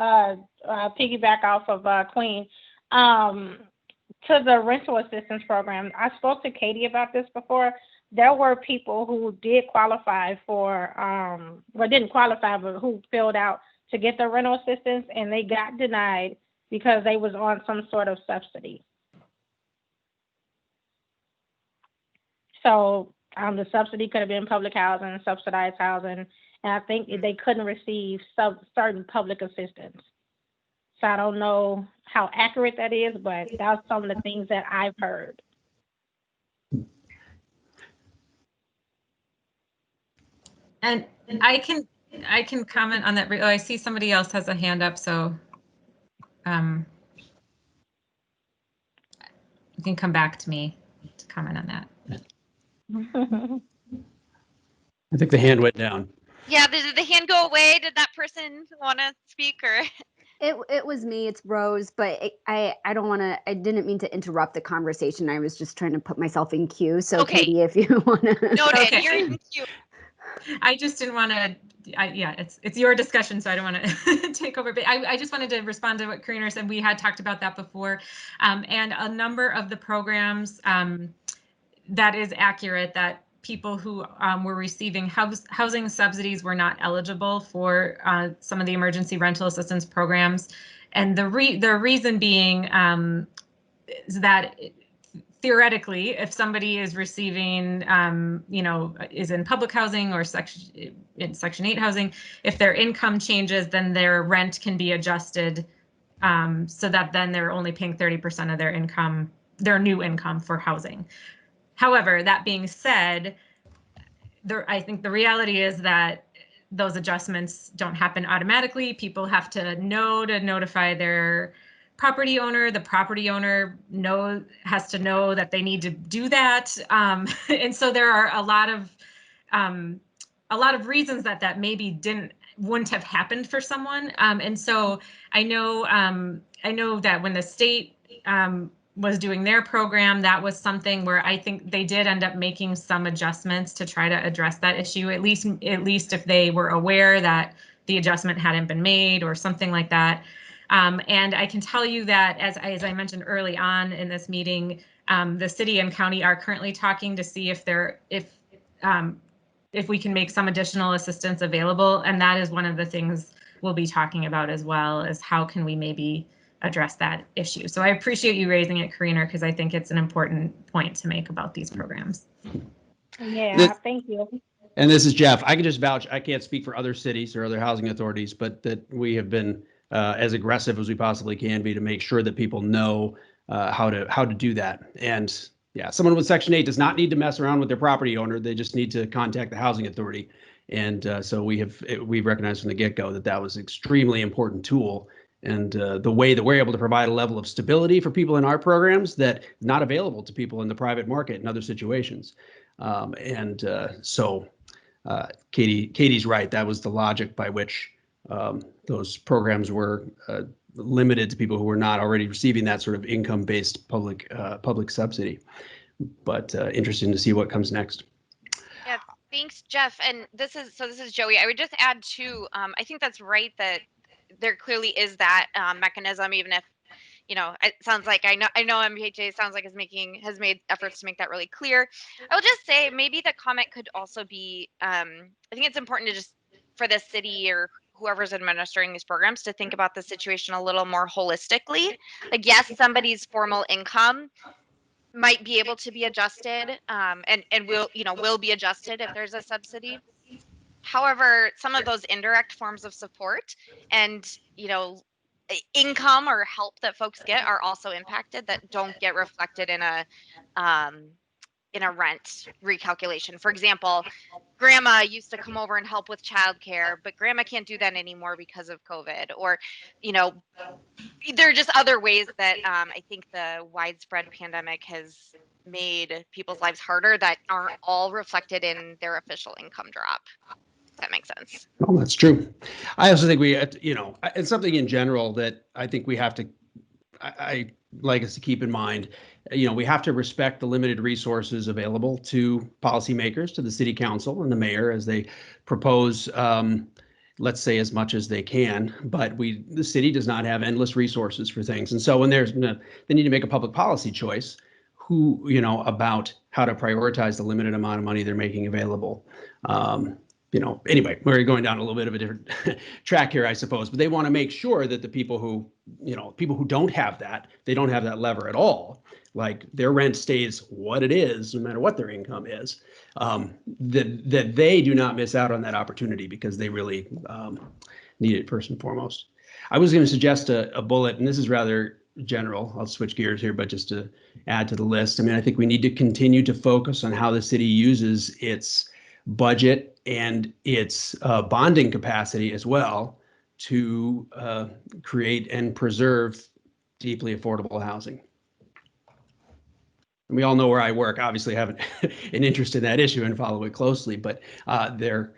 piggyback off of Queen. To the rental assistance program, I spoke to Katie about this before. There were people who did qualify for, didn't qualify, but who filled out to get the rental assistance, and they got denied because they was on some sort of subsidy. So the subsidy could have been public housing, subsidized housing, and I think they couldn't receive certain public assistance. So I don't know how accurate that is, but that's some of the things that I've heard. And I can comment on that. Oh, I see somebody else has a hand up, so you can come back to me to comment on that. I think the hand went down. Yeah, did the hand go away? Did that person want to speak, or? It was me. It's Rose, but I don't want to. I didn't mean to interrupt the conversation. I was just trying to put myself in queue. So Okay. Katie, if you want to. Noted. Okay. You're in queue. I just didn't want to. Yeah, it's your discussion, so I don't want to take over. But I just wanted to respond to what Karina said. We had talked about that before, and a number of the programs that is accurate that people who were receiving housing subsidies were not eligible for some of the emergency rental assistance programs. And the reason being is that theoretically, if somebody is receiving, is in public housing or in Section 8 housing, if their income changes, then their rent can be adjusted so that then they're only paying 30% of their income, their new income for housing. However, that being said, I think the reality is that those adjustments don't happen automatically. People have to notify their property owner. The property owner has to know that they need to do that. And so there are a lot of reasons that maybe wouldn't have happened for someone. And so I know that when the state was doing their program, that was something where I think they did end up making some adjustments to try to address that issue, at least if they were aware that the adjustment hadn't been made or something like that. And I can tell you that as I mentioned early on in this meeting, the city and county are currently talking to see if we can make some additional assistance available. And that is one of the things we'll be talking about as well, is how can we maybe address that issue. So I appreciate you raising it, Karina, because I think it's an important point to make about these programs. Yeah, thank you. And this is Jeff. I can just vouch, I can't speak for other cities or other housing authorities, but that we have been as aggressive as we possibly can be to make sure that people know how to do that. And yeah, someone with Section 8 does not need to mess around with their property owner. They just need to contact the housing authority. And so we've recognized from the get-go that that was an extremely important tool. And the way that we're able to provide a level of stability for people in our programs that is not available to people in the private market in other situations. So Katie's right. That was the logic by which those programs were limited to people who were not already receiving that sort of income-based public subsidy. But interesting to see what comes next. Yeah, thanks, Jeff. And this is Joey. I would just add too, I think that's right that there clearly is that mechanism, even if, you know, it sounds like I know MPHA sounds like has made efforts to make that really clear. I will just say maybe the comment could also be, I think it's important to just for the city or whoever's administering these programs to think about the situation a little more holistically. Like, yes, somebody's formal income might be able to be adjusted and will be adjusted if there's a subsidy. However, some of those indirect forms of support and, you know, income or help that folks get are also impacted that don't get reflected in a rent recalculation. For example, grandma used to come over and help with childcare, but grandma can't do that anymore because of COVID. Or, you know, there are just other ways that I think the widespread pandemic has made people's lives harder that aren't all reflected in their official income drop. If that makes sense. Well, that's true. I also think it's something in general that I think we have to, I like us to keep in mind. We have to respect the limited resources available to policymakers, to the city council and the mayor as they propose, let's say, as much as they can. But the city does not have endless resources for things. And so when they need to make a public policy choice, about how to prioritize the limited amount of money they're making available. Anyway, we're going down a little bit of a different track here, I suppose, but they want to make sure that the people who don't have that, they don't have that lever at all, like their rent stays what it is, no matter what their income is, that they do not miss out on that opportunity because they really need it first and foremost. I was going to suggest a bullet, and this is rather general. I'll switch gears here, but just to add to the list, I think we need to continue to focus on how the city uses its budget and its bonding capacity as well to create and preserve deeply affordable housing. And we all know where I work. Obviously, I have an interest in that issue and follow it closely, but they're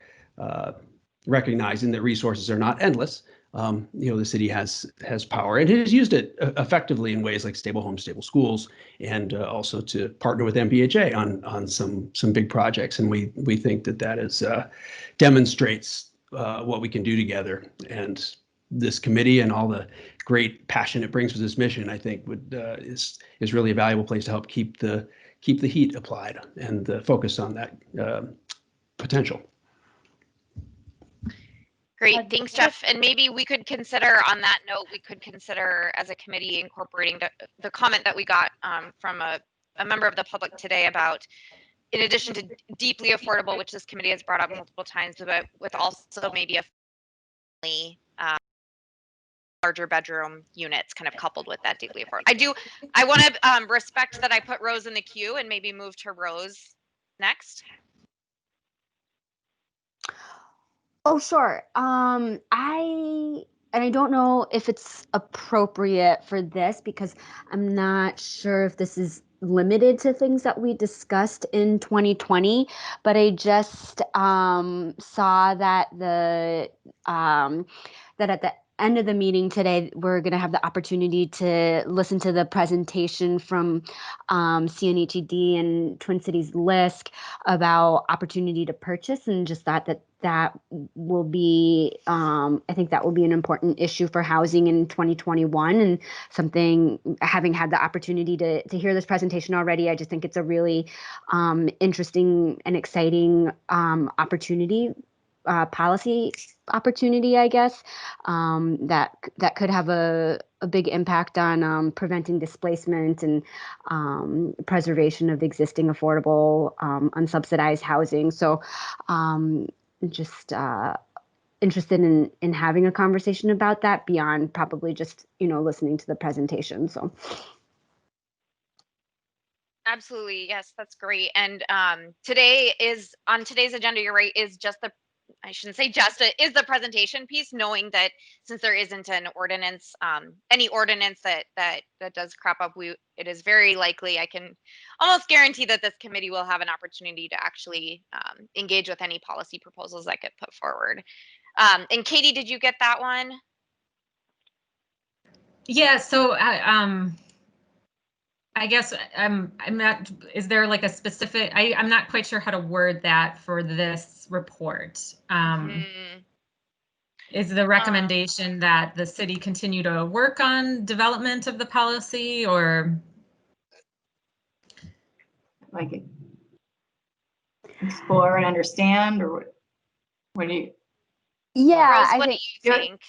recognizing that resources are not endless. The city has power and it has used it effectively in ways like stable homes, stable schools, and also to partner with MPHA on some big projects. And we think that is demonstrates what we can do together. And this committee and all the great passion it brings to this mission, I think, is really a valuable place to help keep the heat applied and the focus on that potential. Great, thanks, Jeff. And maybe we could consider, on that note, as a committee incorporating the comment that we got from a member of the public today about, in addition to deeply affordable, which this committee has brought up multiple times, but with also maybe a family, larger bedroom units kind of coupled with that deeply affordable. I want to respect that I put Rose in the queue and maybe move to Rose next. Oh, sure. I don't know if it's appropriate for this because I'm not sure if this is limited to things that we discussed in 2020, but I just saw that that at the end of the meeting today, we're going to have the opportunity to listen to the presentation from CNHED and Twin Cities LISC about opportunity to purchase, and just that will be, I think that will be an important issue for housing in 2021, and something, having had the opportunity to hear this presentation already, I just think it's a really interesting and exciting opportunity policy opportunity, I guess, that could have a big impact on preventing displacement and preservation of existing affordable unsubsidized housing. So just interested in having a conversation about that beyond probably just, listening to the presentation. So. Absolutely. Yes, that's great. And today's agenda, you're right, is just I shouldn't say just, it is the presentation piece, knowing that since there isn't an ordinance, any ordinance that does crop up, it is very likely, I can almost guarantee that this committee will have an opportunity to actually engage with any policy proposals that get put forward. And Katie, did you get that one? Yeah, so I guess I'm not, is there like a specific, I'm not quite sure how to word that for this report. Is the recommendation that the city continue to work on development of the policy, or? Like explore and understand, or what do you? Yeah, Rose, I what think, do you think?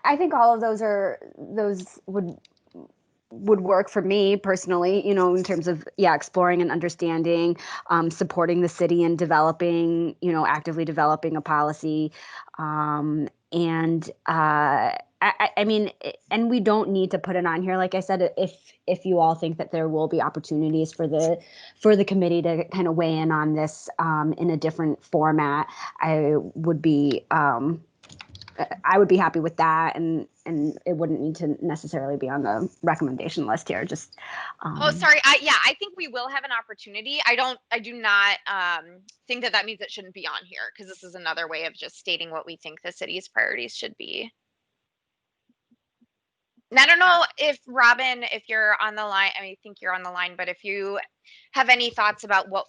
I think all of those would work for me personally, in terms of, exploring and understanding, supporting the city in developing, actively developing a policy. I mean, and we don't need to put it on here. Like I said, if you all think that there will be opportunities for the committee to kind of weigh in on this in a different format, I would be happy with that, and it wouldn't need to necessarily be on the recommendation list here. Just Oh, sorry. I think we will have an opportunity. I do not think that means it shouldn't be on here, because this is another way of just stating what we think the city's priorities should be. And I don't know if Robin, if you're on the line, I think you're on the line, but if you have any thoughts about what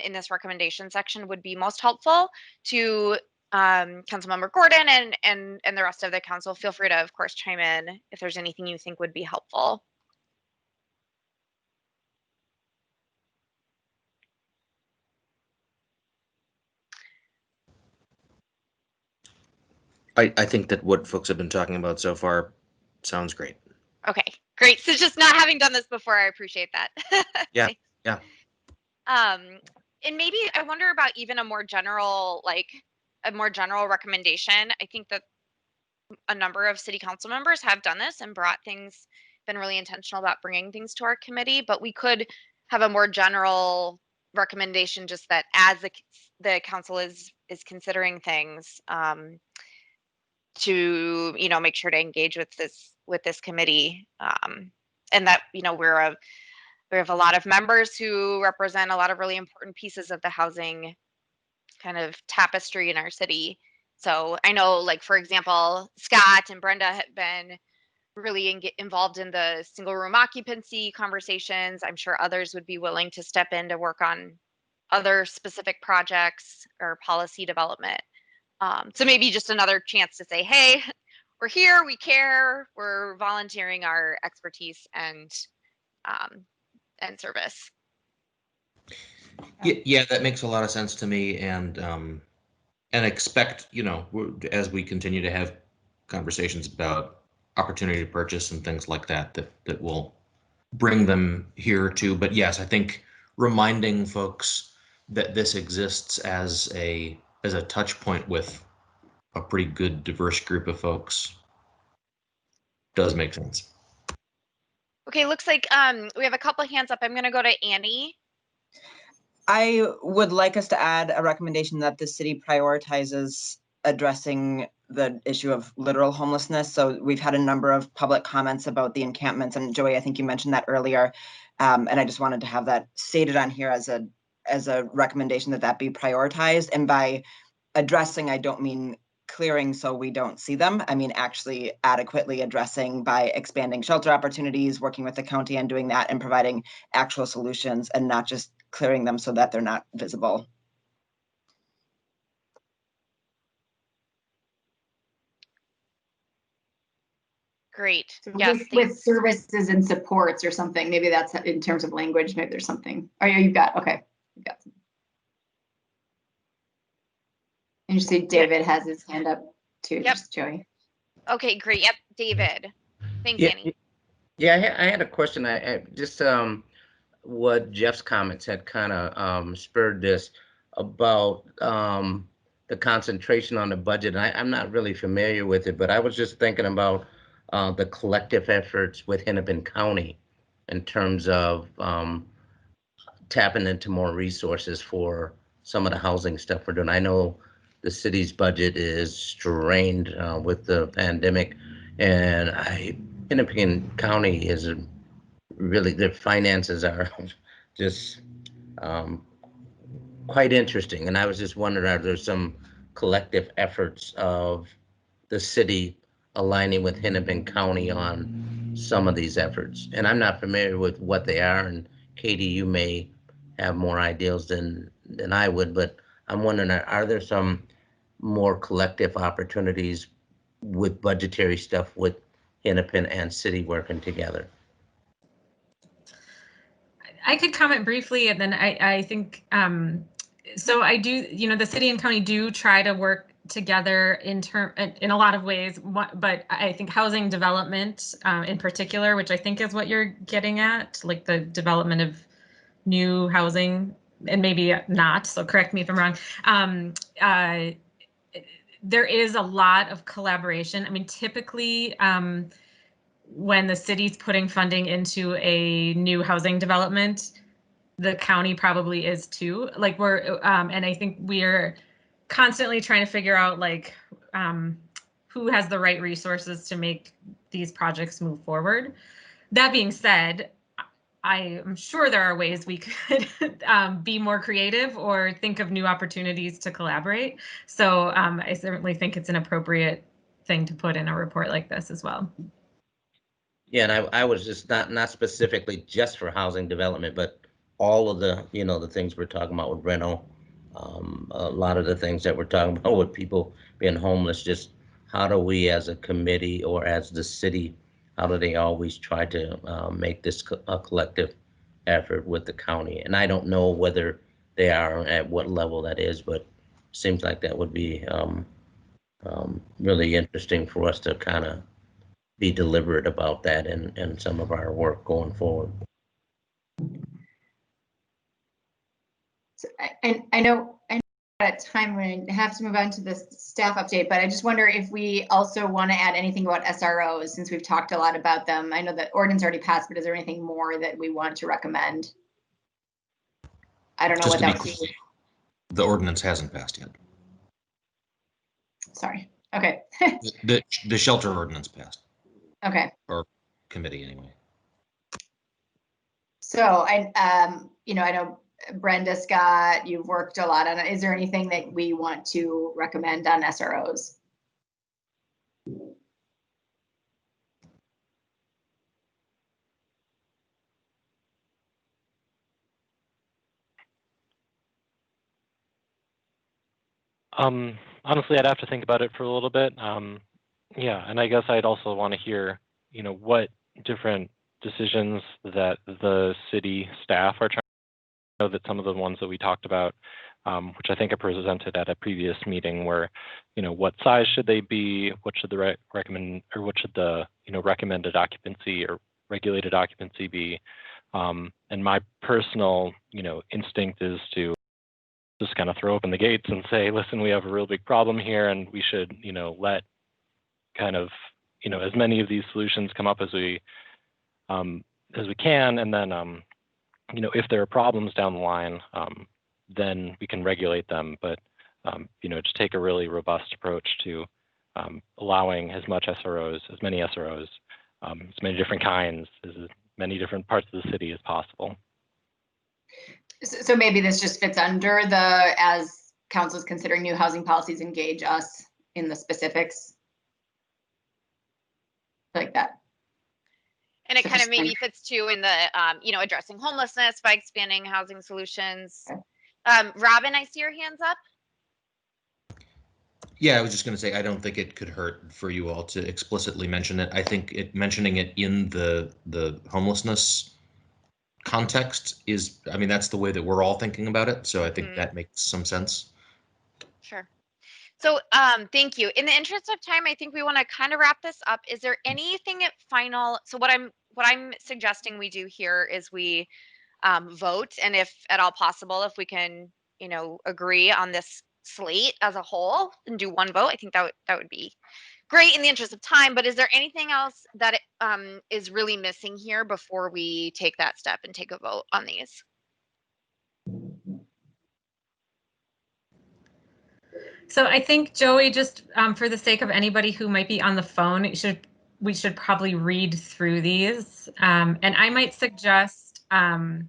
in this recommendation section would be most helpful to Councilmember Gordon and the rest of the council, feel free to, of course, chime in if there's anything you think would be helpful. I think that what folks have been talking about so far sounds great. Okay, great. So just not having done this before, I appreciate that. Yeah, yeah. And maybe I wonder about even a more general recommendation. I think that a number of city council members have done this and been really intentional about bringing things to our committee, but we could have a more general recommendation, just that as the council is considering things, to make sure to engage with this committee, and that we have a lot of members who represent a lot of really important pieces of the housing kind of tapestry in our city. So I know, like, for example, Scott and Brenda have been really involved in the single room occupancy conversations. I'm sure others would be willing to step in to work on other specific projects or policy development. So maybe just another chance to say, hey, we're here, we care, we're volunteering our expertise and service. Yeah, that makes a lot of sense to me, and expect, as we continue to have conversations about opportunity to purchase and things like that will bring them here too. But yes, I think reminding folks that this exists as a touch point with a pretty good diverse group of folks does make sense. Okay, looks like we have a couple of hands up. I'm going to go to Annie. I would like us to add a recommendation that the city prioritizes addressing the issue of literal homelessness. So we've had a number of public comments about the encampments, and Joey, I think you mentioned that earlier. And I just wanted to have that stated on here as a recommendation that be prioritized. And by addressing, I don't mean clearing so we don't see them. I mean actually adequately addressing by expanding shelter opportunities, working with the county on doing that, and providing actual solutions, and not just clearing them so that they're not visible. Great. So Yes, with services and supports or something, maybe that's in terms of language, maybe there's something. Oh yeah, you've got, okay. You've got some. you see David has his hand up too, Yep. just Joey. Okay, great. Yep, David. Thanks, Yeah, Annie. yeah. I had a question. I just what Jeff's comments had kind of spurred this about the concentration on the budget. I'm not really familiar with it, but I was just thinking about the collective efforts with Hennepin County in terms of tapping into more resources for some of the housing stuff we're doing. I know the city's budget is strained with the pandemic, and Hennepin County is really, their finances are just quite interesting. And I was just wondering, are there some collective efforts of the city aligning with Hennepin County on some of these efforts? And I'm not familiar with what they are, and Katie, you may have more ideas than I would, but I'm wondering, are there some more collective opportunities with budgetary stuff with Hennepin and city working together? I could comment briefly, and then I think, so I do, the city and county do try to work together in a lot of ways, but I think housing development in particular, which I think is what you're getting at, like the development of new housing, and maybe not, so correct me if I'm wrong. There is a lot of collaboration. I mean, typically, when the city's putting funding into a new housing development, the county probably is too. Like and I think we're constantly trying to figure out who has the right resources to make these projects move forward. That being said, I am sure there are ways we could be more creative or think of new opportunities to collaborate. So I certainly think it's an appropriate thing to put in a report like this as well. Yeah, and I was just not specifically just for housing development, but all of the, the things we're talking about with rental, a lot of the things that we're talking about with people being homeless, just how do we as a committee or as the city, how do they always try to make this a collective effort with the county? And I don't know whether they are, at what level that is, but seems like that would be really interesting for us to kind of be deliberate about that in some of our work going forward. So, I know at time we have to move on to the staff update, but I just wonder if we also want to add anything about SROs, since we've talked a lot about them. I know that ordinance already passed, but is there anything more that we want to recommend? I don't know what that would be. The ordinance hasn't passed yet. Sorry. Okay. The shelter ordinance passed. Okay. Or committee anyway. So I know Brenda, Scott, you've worked a lot on it. Is there anything that we want to recommend on SROs? Honestly, I'd have to think about it for a little bit. Yeah, and I guess I'd also want to hear, what different decisions that the city staff are trying to know, that some of the ones that we talked about, which I think I presented at a previous meeting, where, what size should they be? What should the recommended occupancy or regulated occupancy be? And my personal, instinct is to just kind of throw open the gates and say, listen, we have a real big problem here, and we should, let kind of, as many of these solutions come up as we can, and then, if there are problems down the line, then we can regulate them. But, just take a really robust approach to allowing as many SROs, as many different kinds, as many different parts of the city as possible. So maybe this just fits under the, as council is considering new housing policies, engage us in the specifics, like that. And it kind of maybe fits too in the, addressing homelessness by expanding housing solutions. Okay. Robin, I see your hands up. Yeah, I was just going to say, I don't think it could hurt for you all to explicitly mention it. I think mentioning it in the homelessness context is, that's the way that we're all thinking about it. So I think that makes some sense. Sure. So thank you. In the interest of time, I think we want to kind of wrap this up. Is there anything at final? So what I'm suggesting we do here is we vote, and if at all possible, if we can, you know, agree on this slate as a whole and do one vote, I think that would be great in the interest of time. But is there anything else that is really missing here before we take that step and take a vote on these? So I think, Joey, just for the sake of anybody who might be on the phone, we should probably read through these. And I might suggest that,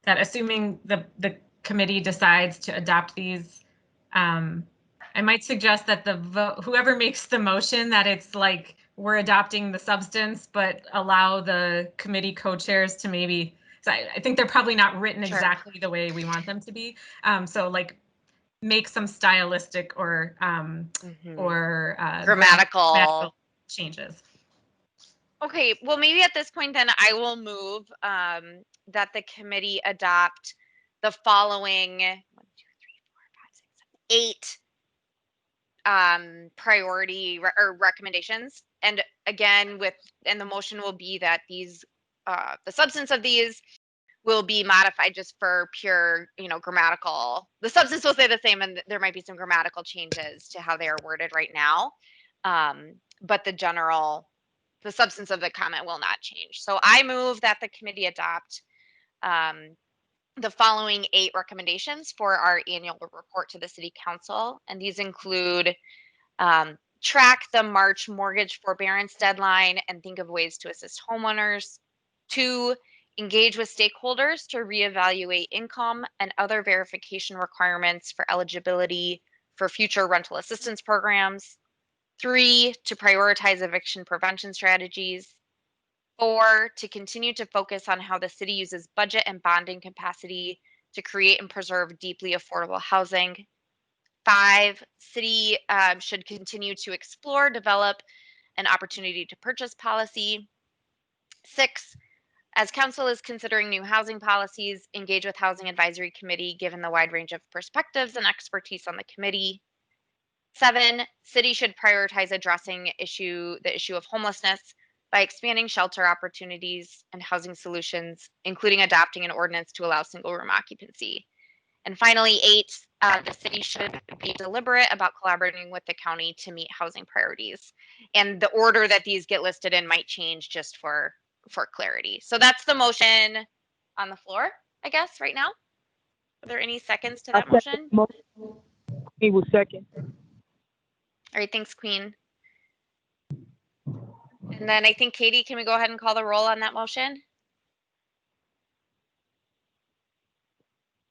assuming the committee decides to adopt these, I might suggest that whoever makes the motion, that it's like we're adopting the substance, but allow the committee co-chairs to maybe, so I think they're probably not written exactly the way we want them to be. So like, make some stylistic or grammatical changes. Okay, well, maybe at this point then I will move that the committee adopt the following 1, 2, 3, 4, 5, 6, 7, 8 priority or recommendations. And again, and the motion will be that these the substance of these will be modified just for pure, you know, grammatical. The substance will stay the same, and there might be some grammatical changes to how they are worded right now. But the substance of the comment will not change. So I move that the committee adopt the following 8 recommendations for our annual report to the City Council. And these include track the March mortgage forbearance deadline and think of ways to assist homeowners. 2, engage with stakeholders to reevaluate income and other verification requirements for eligibility for future rental assistance programs. 3, to prioritize eviction prevention strategies. 4, to continue to focus on how the city uses budget and bonding capacity to create and preserve deeply affordable housing. 5, city should continue to explore, develop an opportunity to purchase policy. 6, as council is considering new housing policies, engage with Housing Advisory Committee given the wide range of perspectives and expertise on the committee. 7, city should prioritize addressing the issue of homelessness by expanding shelter opportunities and housing solutions, including adopting an ordinance to allow single room occupancy. And finally, 8, the city should be deliberate about collaborating with the county to meet housing priorities. And the order that these get listed in might change just for clarity. So that's the motion on the floor, I guess, right now. Are there any seconds to that motion? He was second. All right, thanks, Queen. And then I think, Katie, can we go ahead and call the roll on that motion?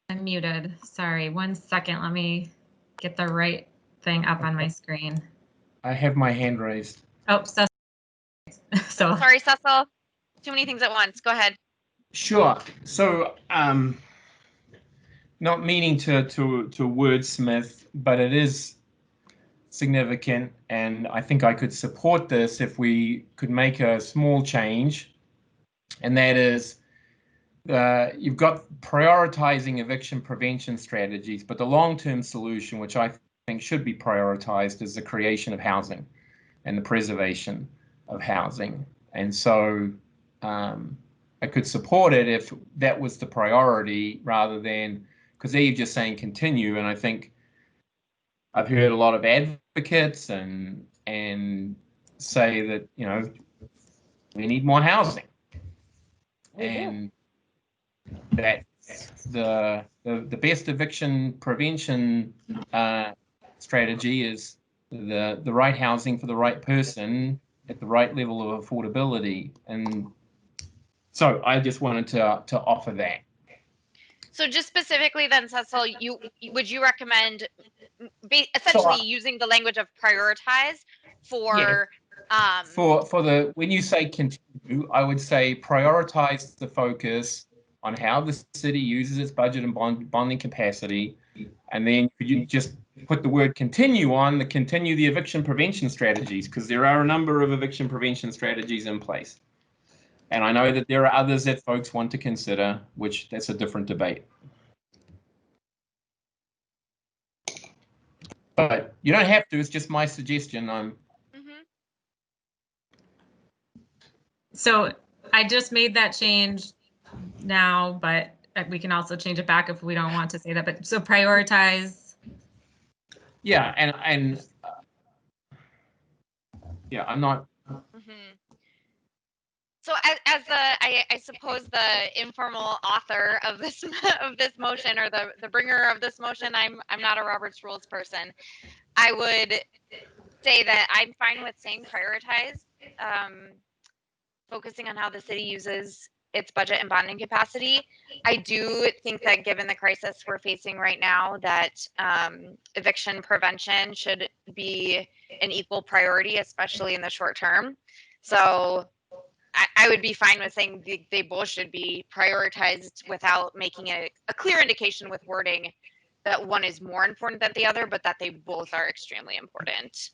I'm muted. Sorry, 1 second. Let me get the right thing up on my screen. I have my hand raised. Oh, so sorry, Cecil. Too many things at once. Go ahead. Sure. So, not meaning to wordsmith, but it is significant, and I think I could support this if we could make a small change, and that is you've got prioritizing eviction prevention strategies, but the long-term solution, which I think should be prioritized, is the creation of housing and the preservation of housing. And so I could support it if that was the priority, rather than, because they're just saying continue, and I think I've heard a lot of advocates and say that, you know, we need more housing, and that the best eviction prevention strategy is the right housing for the right person at the right level of affordability. And so I just wanted to offer that. So just specifically then, Cecil, would you recommend essentially using the language of prioritize for the, when you say continue, I would say prioritize the focus on how the city uses its budget and bonding capacity, and then you just put the word continue on the continue the eviction prevention strategies, because there are a number of eviction prevention strategies in place. And I know that there are others that folks want to consider, which that's a different debate. But you don't have to. It's just my suggestion. So I just made that change now, but we can also change it back if we don't want to say that. But so prioritize. Yeah, and yeah, I'm not. So as I suppose the informal author of this of this motion, or the bringer of this motion, I'm not a Robert's Rules person. I would say that I'm fine with saying prioritize, focusing on how the city uses its budget and bonding capacity. I do think that given the crisis we're facing right now, that eviction prevention should be an equal priority, especially in the short term. So I would be fine with saying they both should be prioritized without making a clear indication with wording that one is more important than the other, but that they both are extremely important.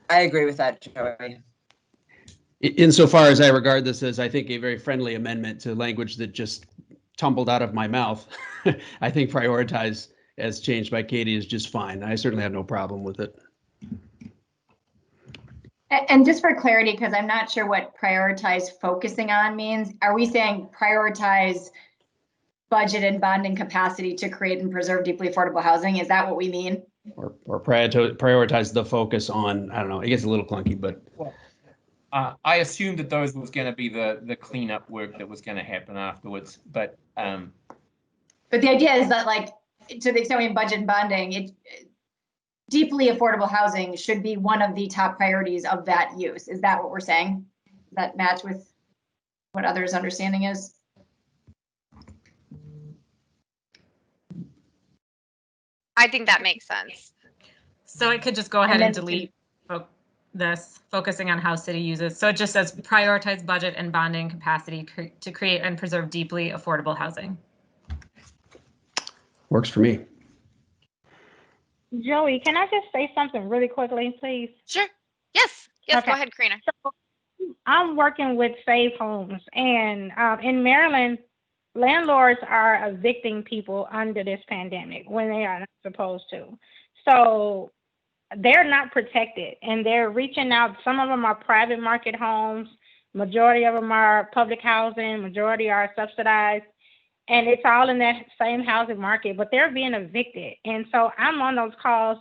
I agree with that, Joey. Insofar as I regard this as, I think, a very friendly amendment to language that just tumbled out of my mouth, I think prioritize as changed by Katie is just fine. I certainly have no problem with it. And just for clarity, because I'm not sure what prioritize focusing on means, are we saying prioritize budget and bonding capacity to create and preserve deeply affordable housing? Is that what we mean? Or prioritize the focus on, I don't know, it gets a little clunky, but. I assumed that those was going to be the cleanup work that was going to happen afterwards, but the idea is that, like, to the extent we have budget and bonding, deeply affordable housing should be one of the top priorities of that use. Is that what we're saying? Does that match with what others' understanding is? I think that makes sense. So it could just go ahead and delete this, focusing on how city uses. So it just says prioritize budget and bonding capacity to create and preserve deeply affordable housing. Works for me. Joey, can I just say something really quickly, please? Sure. Yes. Yes. Okay. Go ahead, Karina. So I'm working with Save Homes, and in Maryland, landlords are evicting people under this pandemic when they are not supposed to. So they're not protected, and they're reaching out. Some of them are private market homes. Majority of them are public housing. Majority are subsidized. And it's all in that same housing market, but they're being evicted. And so I'm on those calls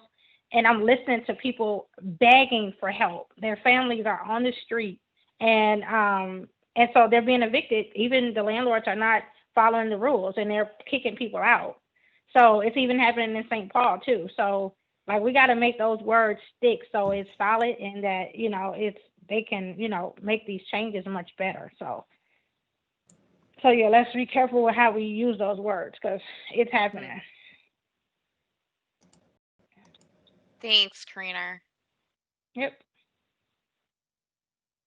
and I'm listening to people begging for help. Their families are on the street, and so they're being evicted. Even the landlords are not following the rules, and they're kicking people out. So it's even happening in St. Paul too. So, like, we got to make those words stick so it's solid, and that, they can, make these changes much better. So yeah, let's be careful with how we use those words, because it's happening. Thanks, Karina. Yep.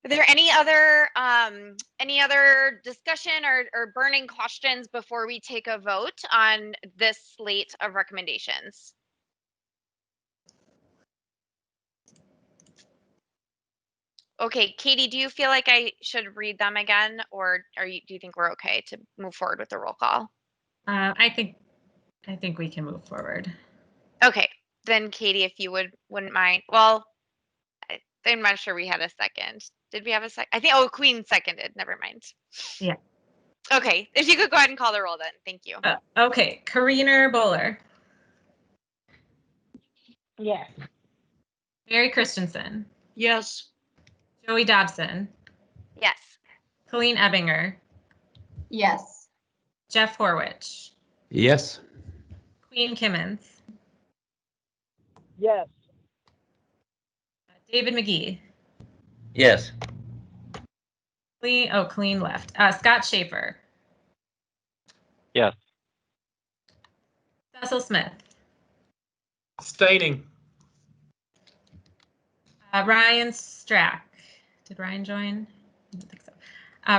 Are there any other discussion or burning questions before we take a vote on this slate of recommendations? Okay, Katie, do you feel like I should read them again, or do you think we're okay to move forward with the roll call? I think we can move forward. Okay, then Katie, if you wouldn't mind. Well, I'm not sure we had a second. Did we have a second? I think, Queen seconded. Never mind. Yeah. Okay, if you could go ahead and call the roll then. Thank you. Okay, Karina Bowler. Yes. Mary Christensen. Yes. Joey Dobson. Yes. Colleen Ebbinger. Yes. Jeff Horwich. Yes. Queen Kimmons. Yes. David McGee. Yes. Colleen left. Scott Schaefer. Yes. Cecil Smith. Stating. Ryan Strack. Did Ryan join? I don't think so.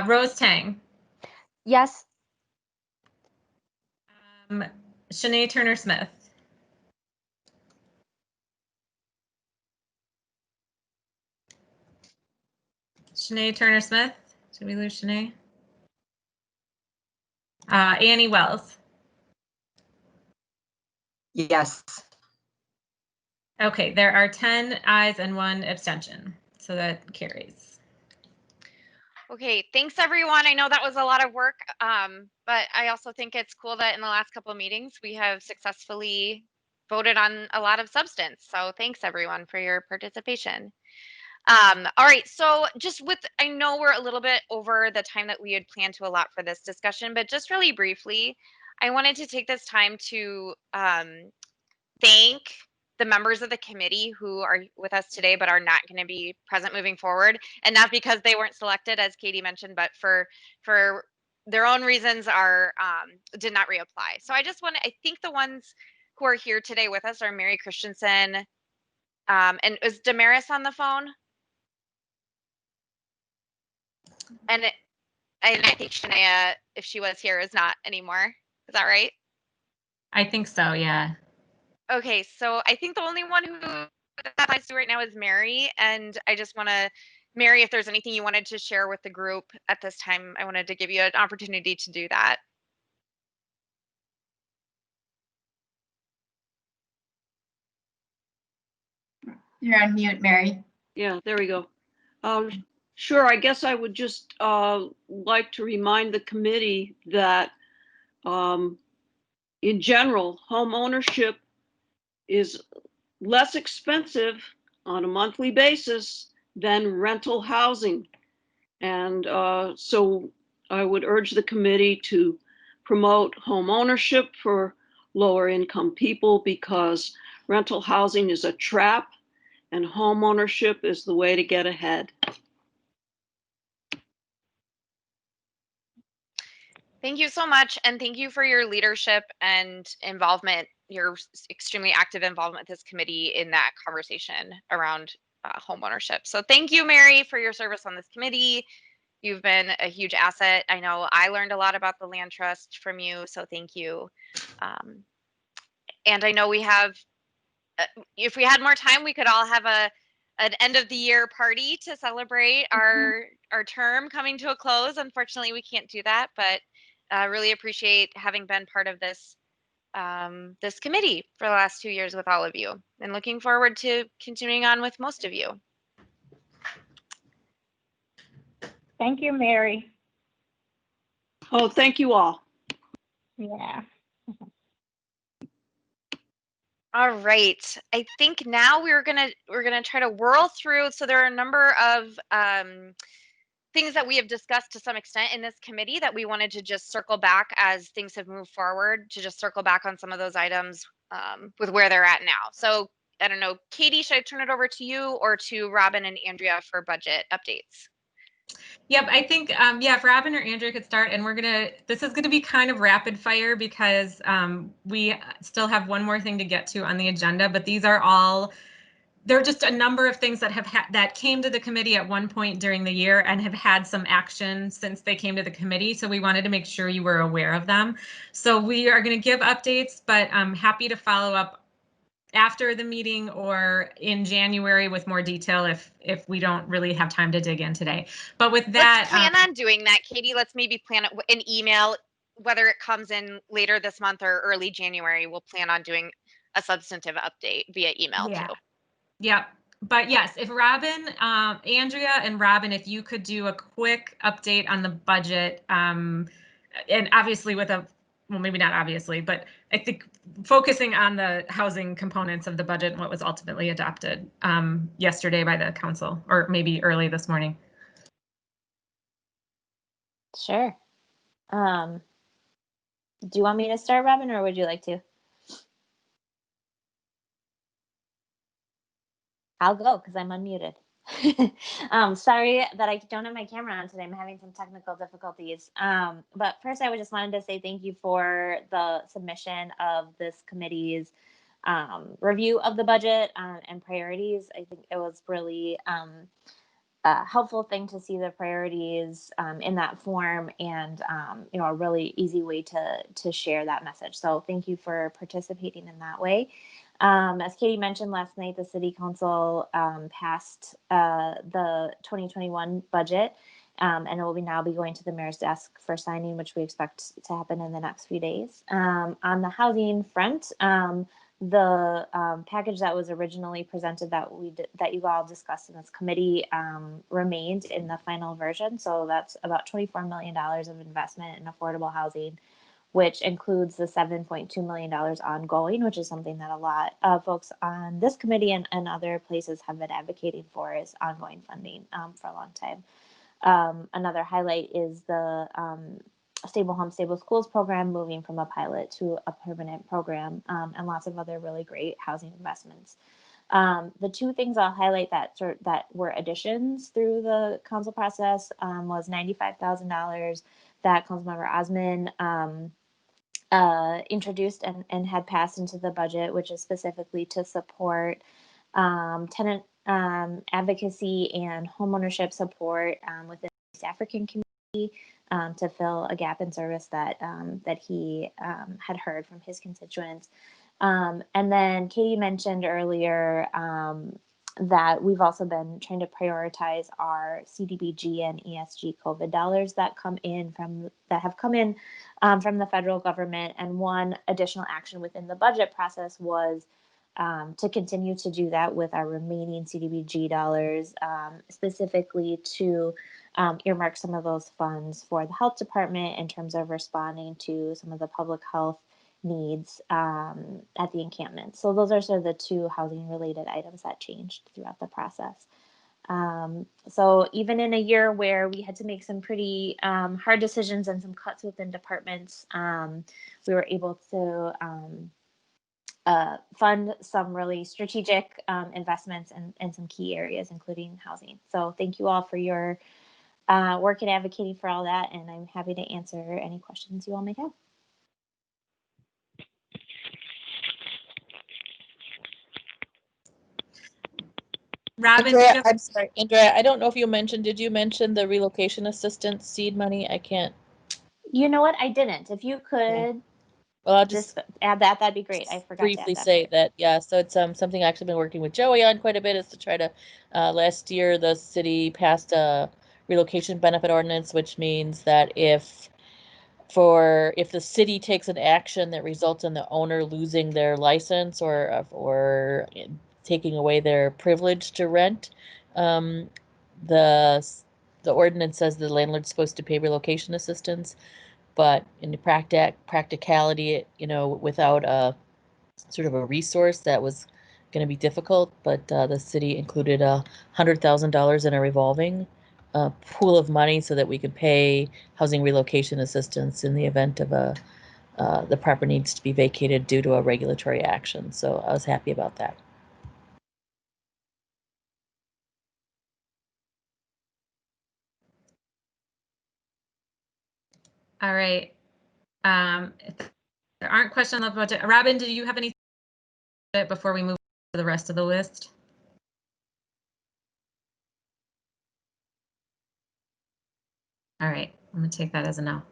Rose Tang. Yes. Shanae Turner Smith. Shanae Turner Smith. Did we lose Shanae? Annie Wells. Yes. Okay, there are 10 ayes and 1 abstention, so that carries. Okay, thanks everyone. I know that was a lot of work, but I also think it's cool that in the last couple of meetings we have successfully voted on a lot of substance. So thanks everyone for your participation. All right, so just with, I know we're a little bit over the time that we had planned to allot for this discussion, but just really briefly, I wanted to take this time to thank the members of the committee who are with us today but are not going to be present moving forward, and not because they weren't selected, as Katie mentioned, but for their own reasons are did not reapply. So I just want to, I think the ones who are here today with us are Mary Christensen, and is Damaris on the phone? And I think Shania, if she was here, is not anymore. Is that right? I think so, yeah. Okay, so I think the only one who that applies to right now is Mary, and I just want to, Mary, if there's anything you wanted to share with the group at this time, I wanted to give you an opportunity to do that. You're on mute, Mary. Yeah, there we go. Sure, I guess I would just like to remind the committee that in general, home ownership is less expensive on a monthly basis than rental housing. And so I would urge the committee to promote home ownership for lower income people, because rental housing is a trap and home ownership is the way to get ahead. Thank you so much, and thank you for your leadership and involvement, your extremely active involvement with this committee in that conversation around home ownership. So thank you, Mary, for your service on this committee. You've been a huge asset. I know I learned a lot about the land trust from you, so thank you. And I know we have, if we had more time, we could all have an end of the year party to celebrate our term coming to a close. Unfortunately, we can't do that, but I really appreciate having been part of this this committee for the last 2 years with all of you, and looking forward to continuing on with most of you. Thank you, Mary. Oh, thank you all. Yeah. All right. I think now we're gonna try to whirl through. So there are a number of things that we have discussed to some extent in this committee that we wanted to just circle back as things have moved forward, to just circle back on some of those items with where they're at now. So I don't know, Katie, should I turn it over to you or to Robin and Andrea for budget updates? Yep, I think, yeah, if Robin or Andrea could start, and this is gonna be kind of rapid fire because we still have one more thing to get to on the agenda, but these are all, there are just a number of things that that came to the committee at one point during the year and have had some action since they came to the committee. So we wanted to make sure you were aware of them. So we are gonna give updates, but I'm happy to follow up after the meeting or in January with more detail if we don't really have time to dig in today. But with that, let's plan on doing that, Katie. Let's maybe plan an email, whether it comes in later this month or early January. We'll plan on doing a substantive update via email too. Yep. But yes, if Robin, Andrea and Robin, if you could do a quick update on the budget, and obviously with well, maybe not obviously, but I think focusing on the housing components of the budget and what was ultimately adopted yesterday by the council, or maybe early this morning. Sure. Do you want me to start, Robin, or would you like to? I'll go because I'm unmuted. Sorry that I don't have my camera on today. I'm having some technical difficulties. But first, I just wanted to say thank you for the submission of this committee's review of the budget and priorities. I think it was really a helpful thing to see the priorities in that form, and a really easy way to share that message. So thank you for participating in that way. As Katie mentioned last night, the City Council passed the 2021 budget, and it will now be going to the mayor's desk for signing, which we expect to happen in the next few days. On the housing front, the package that was originally presented that you all discussed in this committee remained in the final version. So that's about $24 million of investment in affordable housing, which includes the $7.2 million ongoing, which is something that a lot of folks on this committee and other places have been advocating for, is ongoing funding for a long time. Another highlight is the Stable Home, Stable Schools program, moving from a pilot to a permanent program, and lots of other really great housing investments. The two things I'll highlight that were additions through the council process was $95,000 that Councilmember Osman introduced and had passed into the budget, which is specifically to support tenant advocacy and homeownership support within the East African community, to fill a gap in service that he had heard from his constituents. And then Katie mentioned earlier that we've also been trying to prioritize our CDBG and ESG COVID dollars that have come in from the federal government. And one additional action within the budget process was to continue to do that with our remaining CDBG dollars, specifically to earmark some of those funds for the health department in terms of responding to some of the public health needs at the encampment. So those are sort of the two housing related items that changed throughout the process. So even in a year where we had to make some pretty hard decisions and some cuts within departments, we were able to fund some really strategic investments in some key areas, including housing. So thank you all for your work and advocating for all that, and I'm happy to answer any questions you all may have. Robin, Andrea, I'm sorry, Andrea, I don't know if you mentioned, did you mention the relocation assistance seed money? I can't. You know what? I didn't. If you could, well, I'll just add that. That'd be great. I forgot briefly to add say that. Yeah, so it's something I've actually been working with Joey on quite a bit, is to try to, last year the city passed a relocation benefit ordinance, which means that if the city takes an action that results in the owner losing their license or taking away their privilege to rent, the ordinance says the landlord's supposed to pay relocation assistance, but in the practicality, without a sort of a resource, that was going to be difficult. But the city included $100,000 in a revolving pool of money so that we could pay housing relocation assistance in the event of the property needs to be vacated due to a regulatory action. So I was happy about that. All right. If there aren't questions on the budget, Robin, do you have anything before we move to the rest of the list? All right, I'm gonna take that as a no.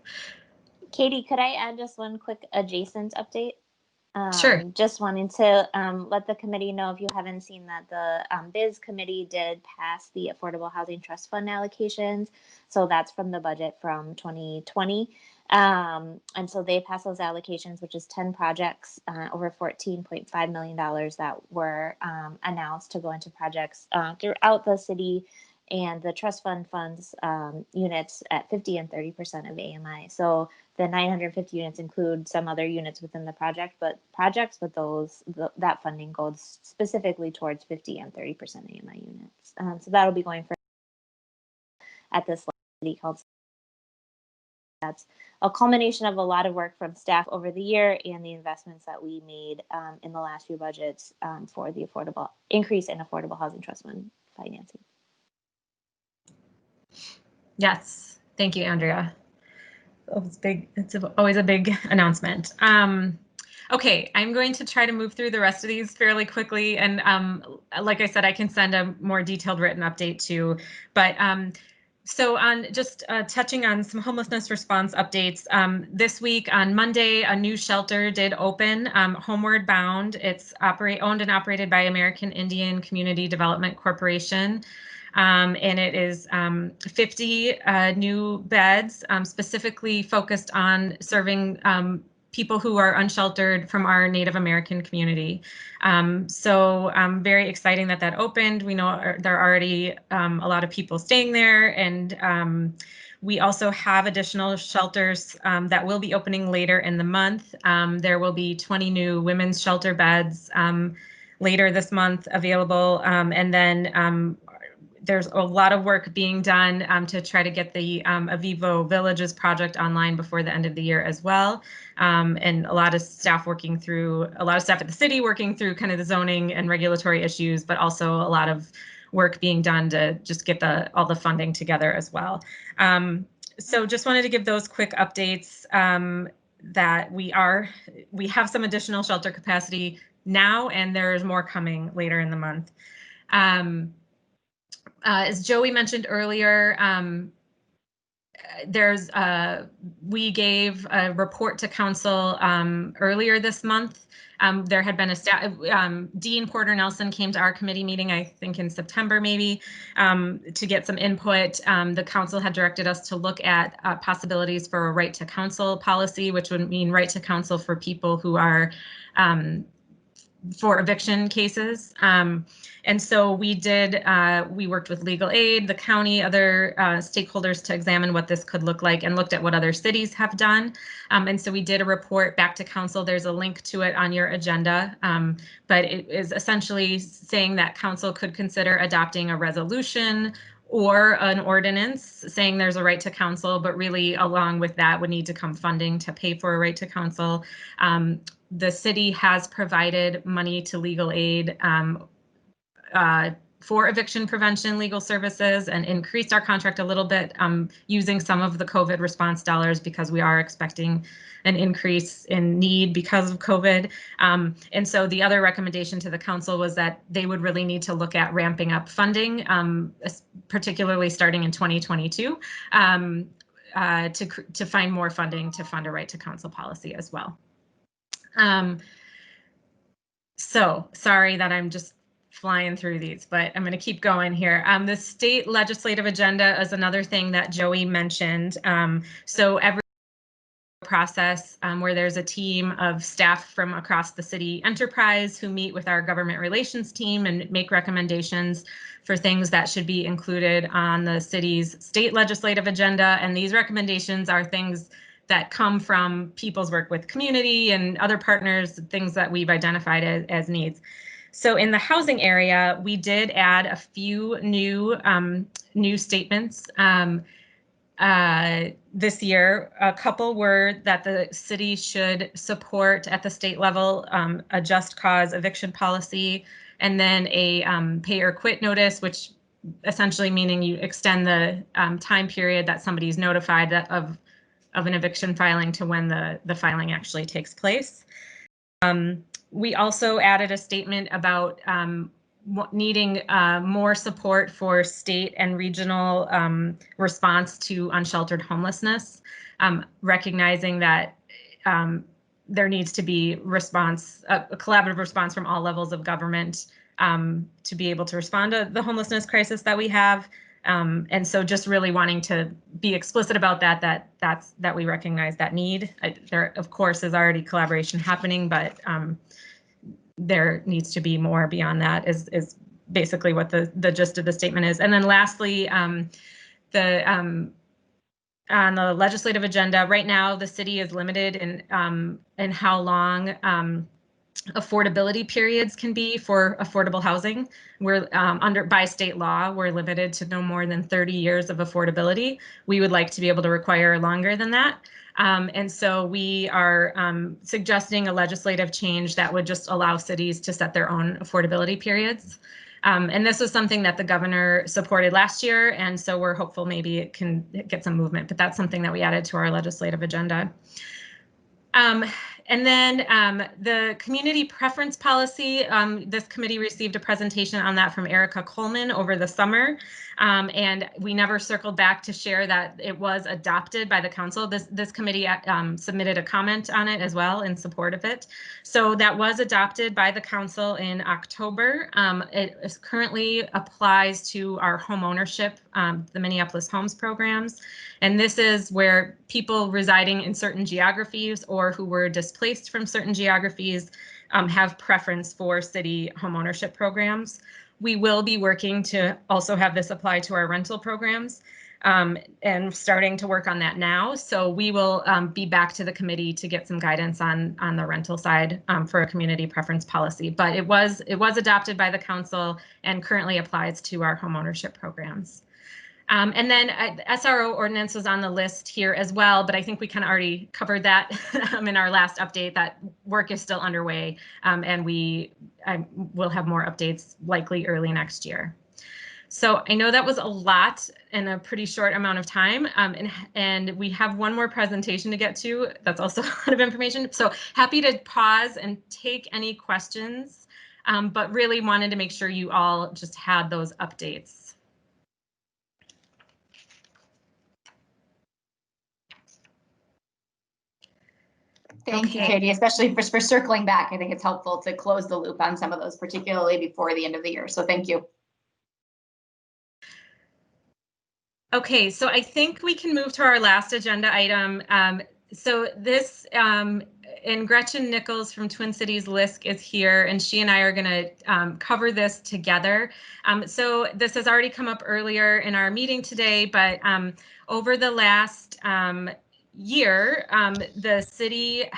Katie, could I add just one quick adjacent update? Sure. Just wanting to let the committee know, if you haven't seen, that the BIZ committee did pass the Affordable Housing Trust Fund allocations. So that's from the budget from 2020. And so they passed those allocations, which is 10 projects, over $14.5 million that were announced to go into projects throughout the city. And the trust fund funds units at 50 and 30% of AMI. So the 950 units include some other units within the project, but that funding goes specifically towards 50 and 30% AMI units. So that'll be going for at this city council. That's a culmination of a lot of work from staff over the year and the investments that we made in the last few budgets for the increase in affordable housing trust fund financing. Yes, thank you, Andrea. It's big. It's always a big announcement. Okay, I'm going to try to move through the rest of these fairly quickly. And like I said, I can send a more detailed written update too. But so on just touching on some homelessness response updates, this week on Monday, a new shelter did open, Homeward Bound. It's owned and operated by American Indian Community Development Corporation. And it is 50 new beds, specifically focused on serving people who are unsheltered from our Native American community. So very exciting that that opened. We know there are already a lot of people staying there, and we also have additional shelters that will be opening later in the month. There will be 20 new women's shelter beds later this month available, and then there's a lot of work being done to try to get the Avivo Villages project online before the end of the year as well. And a lot of staff at the city working through kind of the zoning and regulatory issues, but also a lot of work being done to just get all the funding together as well. So just wanted to give those quick updates that we have some additional shelter capacity now, and there's more coming later in the month. As Joey mentioned earlier, we gave a report to council earlier this month. There had been Dean Porter Nelson came to our committee meeting, I think in September maybe, to get some input. The council had directed us to look at possibilities for a right to counsel policy, which would mean right to counsel for people who are for eviction cases. And so we worked with legal aid, the county, other stakeholders to examine what this could look like, and looked at what other cities have done. And so we did a report back to council. There's a link to it on your agenda, but it is essentially saying that council could consider adopting a resolution or an ordinance saying there's a right to counsel, but really along with that would need to come funding to pay for a right to counsel. The city has provided money to legal aid for eviction prevention legal services and increased our contract a little bit using some of the COVID response dollars because we are expecting an increase in need because of COVID. And so the other recommendation to the council was that they would really need to look at ramping up funding, particularly starting in 2022, to find more funding to fund a right to counsel policy as well. So sorry that I'm just flying through these, but I'm going to keep going here. The state legislative agenda is another thing that Joey mentioned. So every process where there's a team of staff from across the city enterprise who meet with our government relations team and make recommendations for things that should be included on the city's state legislative agenda. And these recommendations are things that come from people's work with community and other partners, things that we've identified as needs. So in the housing area, we did add a few new statements this year. A couple were that the city should support at the state level a just cause eviction policy, and then a pay or quit notice, which essentially meaning you extend the time period that somebody's notified of an eviction filing to when the filing actually takes place. We also added a statement about needing more support for state and regional response to unsheltered homelessness, recognizing that there needs to be a collaborative response from all levels of government to be able to respond to the homelessness crisis that we have. And so just really wanting to be explicit about that we recognize that need. There, of course, is already collaboration happening, but there needs to be more beyond that is basically what the gist of the statement is. And then lastly, on the legislative agenda, right now, the city is limited in how long affordability periods can be for affordable housing. We're by state law, we're limited to no more than 30 years of affordability. We would like to be able to require longer than that. And so we are suggesting a legislative change that would just allow cities to set their own affordability periods. And this was something that the governor supported last year, and so we're hopeful maybe it can get some movement, but that's something that we added to our legislative agenda. And then the community preference policy, this committee received a presentation on that from Erica Coleman over the summer. And we never circled back to share that it was adopted by the council. This committee submitted a comment on it as well in support of it. So that was adopted by the council in October. It currently applies to our homeownership the Minneapolis Homes programs. And this is where people residing in certain geographies or who were displaced from certain geographies have preference for city homeownership programs. We will be working to also have this apply to our rental programs. And starting to work on that now. So we will be back to the committee to get some guidance on the rental side for a community preference policy. But it was adopted by the council and currently applies to our homeownership programs. And then SRO ordinance was on the list here as well, but I think we kind of already covered that in our last update. That work is still underway, and we will have more updates likely early next year. So I know that was a lot in a pretty short amount of time, and we have one more presentation to get to. That's also a lot of information. So happy to pause and take any questions, but really wanted to make sure you all just had those updates. Thank you, Katie, especially for circling back. I think it's helpful to close the loop on some of those, particularly before the end of the year. So thank you. Okay, so I think we can move to our last agenda item. So this, and Gretchen Nichols from Twin Cities LISC is here, and she and I are going to cover this together. So this has already come up earlier in our meeting today, but over the last year, the city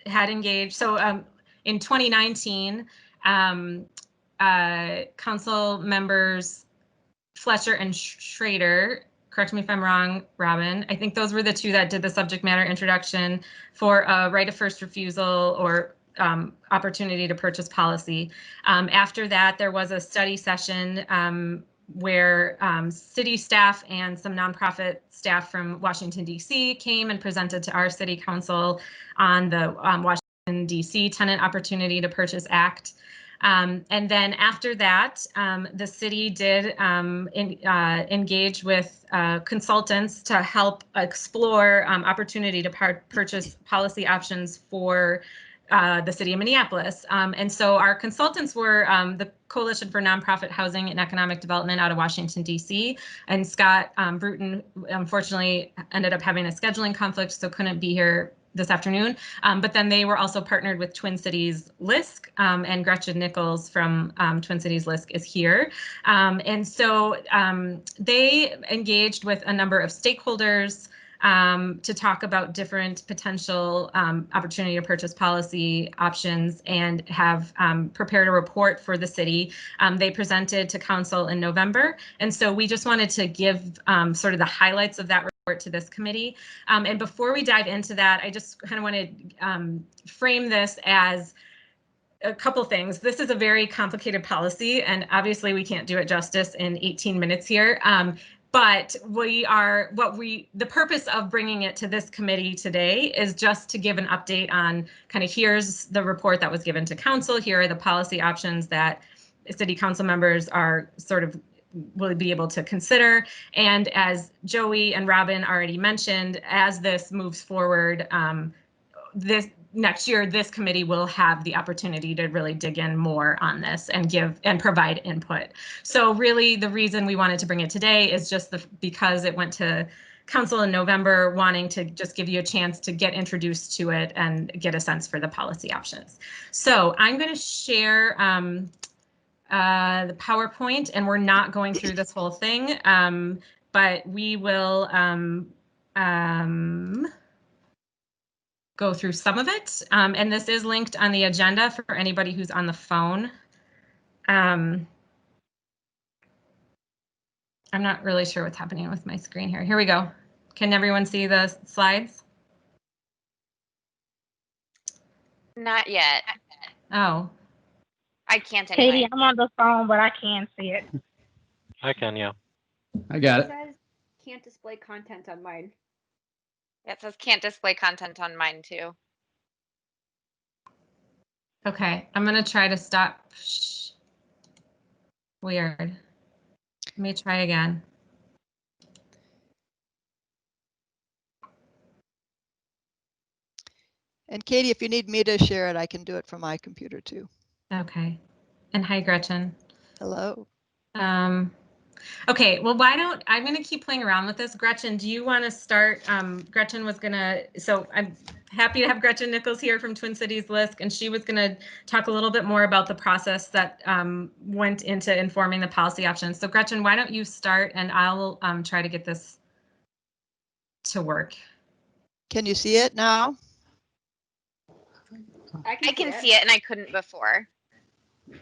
had engaged. So in 2019, council members Fletcher and Schrader, correct me if I'm wrong, Robin, I think those were the two that did the subject matter introduction for a right of first refusal or opportunity to purchase policy. After that, there was a study session where city staff and some nonprofit staff from Washington, D.C. came and presented to our city council on the Washington, D.C. Tenant Opportunity to Purchase Act. And then after that, the city did engage with consultants to help explore opportunity to purchase policy options for the city of Minneapolis. And so our consultants were the Coalition for Nonprofit Housing and Economic Development out of Washington, D.C. And Scott Bruton, unfortunately, ended up having a scheduling conflict, so couldn't be here this afternoon, but then they were also partnered with Twin Cities LISC, and Gretchen Nichols from Twin Cities LISC is here. And so they engaged with a number of stakeholders to talk about different potential opportunity to purchase policy options and have prepared a report for the city. They presented to council in November. And so we just wanted to give sort of the highlights of that report to this committee. And before we dive into that, I just kind of want to frame this as a couple things. This is a very complicated policy, and obviously we can't do it justice in 18 minutes here. But the purpose of bringing it to this committee today is just to give an update on kind of here's the report that was given to council. Here are the policy options that city council members are sort of will be able to consider. And as Joey and Robin already mentioned, as this moves forward, this next year, this committee will have the opportunity to really dig in more on this and give and provide input. So really the reason we wanted to bring it today is just because it went to council in November, wanting to just give you a chance to get introduced to it and get a sense for the policy options. So I'm going to share the PowerPoint, and we're not going through this whole thing, but we will go through some of it. And this is linked on the agenda for anybody who's on the phone. I'm not really sure what's happening with my screen here. Here we go. Can everyone see the slides? Not yet. Oh. I can't anyway. Katie, I'm on the phone, but I can see it. I can, yeah. I got It it. says can't display content on mine. It says can't display content on mine too. Okay, I'm gonna try to stop. Weird. Let me try again. And Katie, if you need me to share it, I can do it from my computer too. Okay. And hi, Gretchen. Hello. Okay, well, why don't, I'm going to keep playing around with this. Gretchen, do you want to start? Gretchen was going to, so I'm happy to have Gretchen Nichols here from Twin Cities LISC, and she was going to talk a little bit more about the process that went into informing the policy options. So Gretchen, why don't you start, and I'll try to get this to work. Can you see it now? I can see it, and I couldn't before.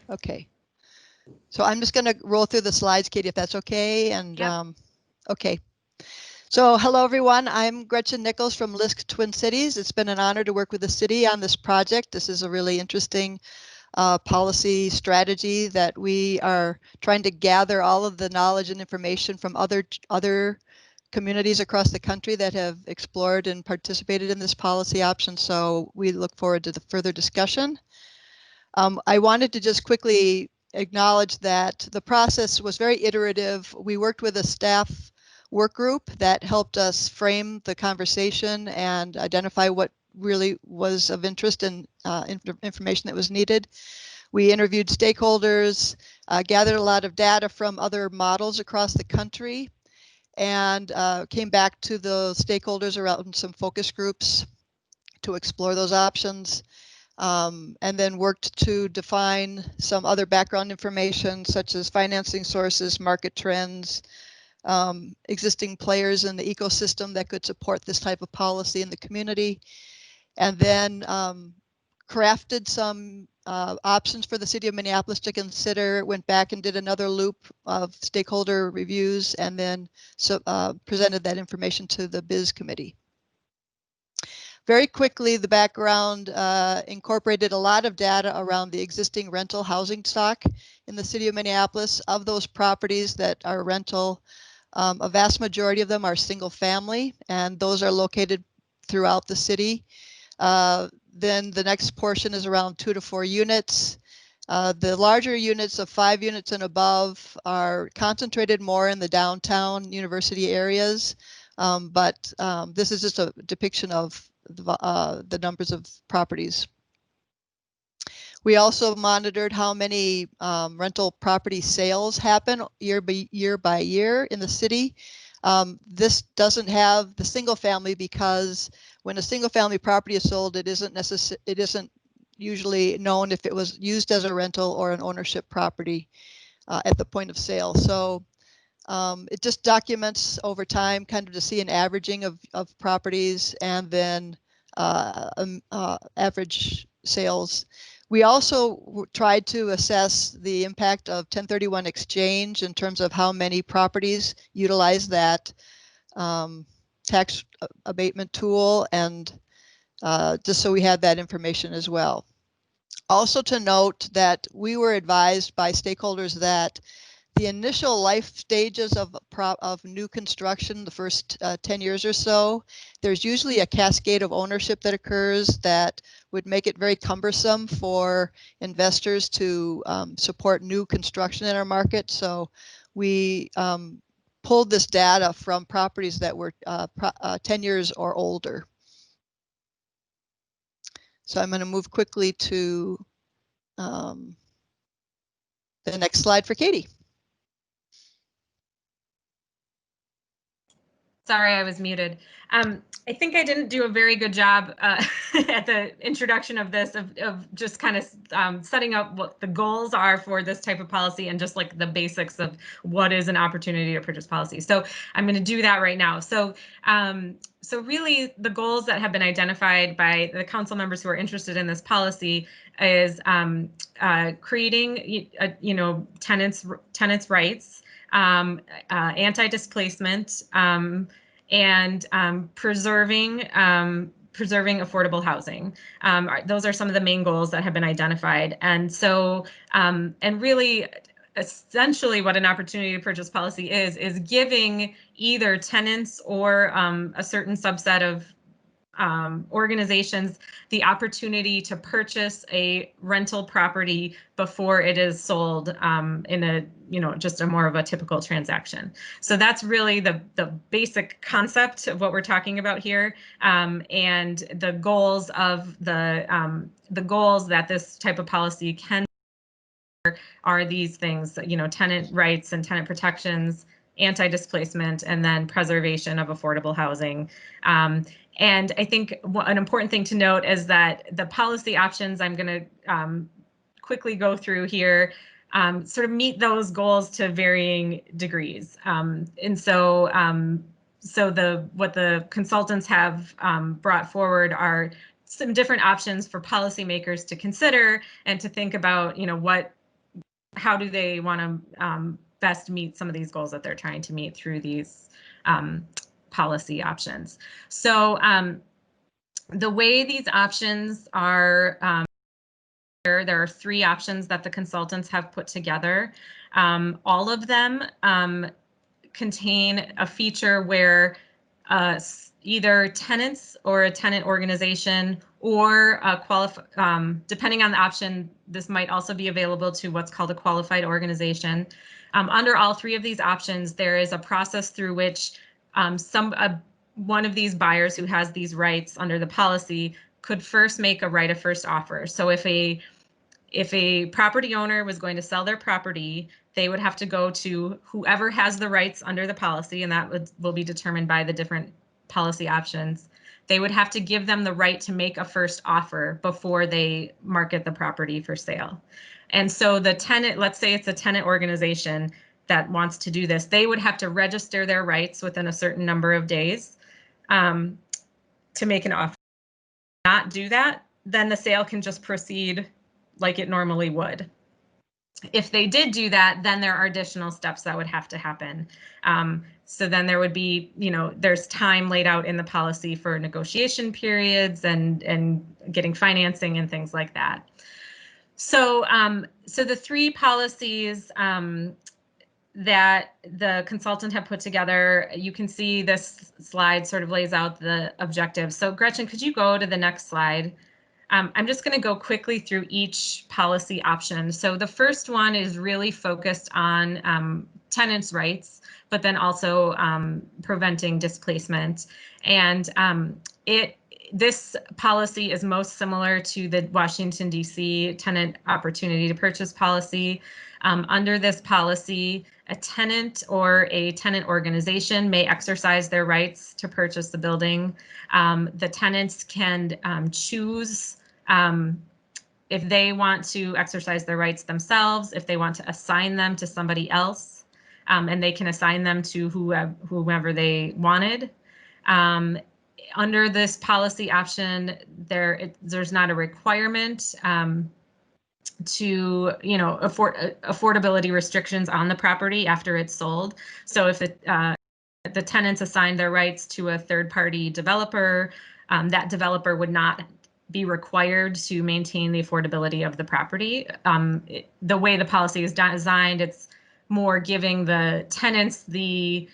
Okay. So I'm just going to roll through the slides, Katie, if that's okay. And yep. Okay. So hello, everyone. I'm Gretchen Nichols from LISC Twin Cities. It's been an honor to work with the city on this project. This is a really interesting policy strategy that we are trying to gather all of the knowledge and information from other communities across the country that have explored and participated in this policy option. So we look forward to the further discussion. I wanted to just quickly acknowledge that the process was very iterative. We worked with a staff work group that helped us frame the conversation and identify what really was of interest and information that was needed. We interviewed stakeholders, gathered a lot of data from other models across the country, and came back to the stakeholders around some focus groups to explore those options. And then worked to define some other background information such as financing sources, market trends, existing players in the ecosystem that could support this type of policy in the community, and then crafted some options for the city of Minneapolis to consider, went back and did another loop of stakeholder reviews, and then presented that information to the BIZ committee. Very quickly, the background incorporated a lot of data around the existing rental housing stock in the city of Minneapolis. Of those properties that are rental, a vast majority of them are single family, and those are located throughout the city. Then the next portion is around 2 to 4 units. The larger units of 5 units and above are concentrated more in the downtown university areas, but this is just a depiction of the numbers of properties. We also monitored how many rental property sales happen year by year in the city. This doesn't have the single family because when a single family property is sold, it isn't usually known if it was used as a rental or an ownership property at the point of sale. So it just documents over time kind of to see an averaging of properties and then average sales. We also tried to assess the impact of 1031 exchange in terms of how many properties utilize that tax abatement tool, and just so we had that information as well. Also to note that we were advised by stakeholders that the initial life stages of new construction, the first 10 years or so, there's usually a cascade of ownership that occurs that would make it very cumbersome for investors to support new construction in our market. So we pulled this data from properties that were 10 years or older. So I'm going to move quickly to the next slide for Katie. Sorry, I was muted. I think I didn't do a very good job at the introduction of this, of just kind of setting up what the goals are for this type of policy and just like the basics of what is an opportunity to purchase policy. So I'm going to do that right now. So so really the goals that have been identified by the council members who are interested in this policy is creating, tenants' rights, anti-displacement, and preserving affordable housing. Those are some of the main goals that have been identified. And so, and really, essentially what an opportunity to purchase policy is giving either tenants or a certain subset of organizations the opportunity to purchase a rental property before it is sold in a, just a more of a typical transaction. So that's really the basic concept of what we're talking about here, and the goals of the goals that this type of policy can are these things, tenant rights and tenant protections, anti-displacement, and then preservation of affordable housing. And I think an important thing to note is that the policy options I'm going to quickly go through here sort of meet those goals to varying degrees. And so what the consultants have brought forward are some different options for policymakers to consider and to think about, how do they want to best meet some of these goals that they're trying to meet through these policy options. So the way these options are, there are 3 options that the consultants have put together. All of them contain a feature where either tenants or a tenant organization or depending on the option, this might also be available to what's called a qualified organization. Under all 3 of these options, there is a process through which one of these buyers who has these rights under the policy could first make a right of first offer. So if a property owner was going to sell their property, they would have to go to whoever has the rights under the policy, and that will be determined by the different policy options. They would have to give them the right to make a first offer before they market the property for sale. And so the tenant, let's say it's a tenant organization that wants to do this, they would have to register their rights within a certain number of days to make an offer. Not do that, then the sale can just proceed like it normally would. If they did do that, then there are additional steps that would have to happen. So then there would be, there's time laid out in the policy for negotiation periods and getting financing and things like that. So, so the 3 policies that the consultant have put together, you can see this slide sort of lays out the objectives. So Gretchen, could you go to the next slide? I'm just going to go quickly through each policy option. So the first one is really focused on tenants' rights, but then also preventing displacement. And this policy is most similar to the Washington, D.C. tenant opportunity to purchase policy. Under this policy, a tenant or a tenant organization may exercise their rights to purchase the building. The tenants can choose if they want to exercise their rights themselves, if they want to assign them to somebody else, and they can assign them to whoever they wanted. Under this policy option, there's not a requirement to affordability restrictions on the property after it's sold. So if the tenants assign their rights to a third-party developer, that developer would not be required to maintain the affordability of the property. The way the policy is designed, it's more giving the tenants the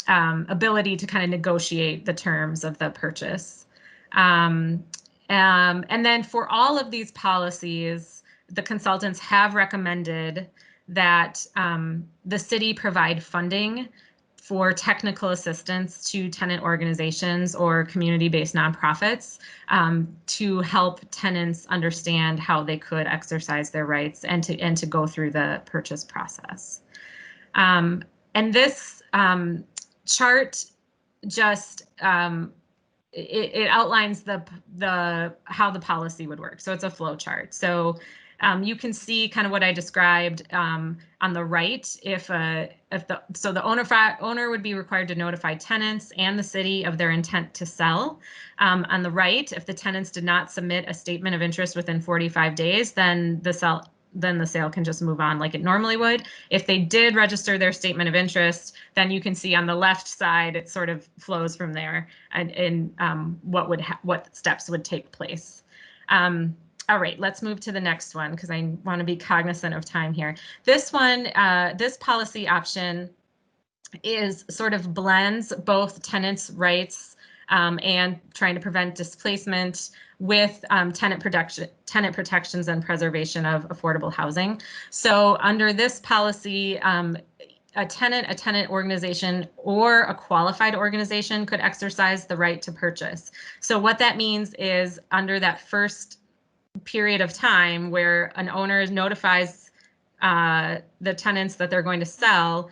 ability to kind of negotiate the terms of the purchase. And then for all of these policies, the consultants have recommended that the city provide funding for technical assistance to tenant organizations or community-based nonprofits to help tenants understand how they could exercise their rights and to go through the purchase process. And this chart just it outlines how the policy would work. So it's a flow chart. So you can see kind of what I described on the right. So the owner would be required to notify tenants and the city of their intent to sell. On the right, if the tenants did not submit a statement of interest within 45 days, then the sale can just move on like it normally would. If they did register their statement of interest, then you can see on the left side it sort of flows from there and what steps would take place. All right, let's move to the next one because I want to be cognizant of time here. This one, this policy option is sort of blends both tenants' rights and trying to prevent displacement with tenant protections and preservation of affordable housing. So under this policy, a tenant organization or a qualified organization could exercise the right to purchase. So what that means is under that first period of time where an owner notifies the tenants that they're going to sell,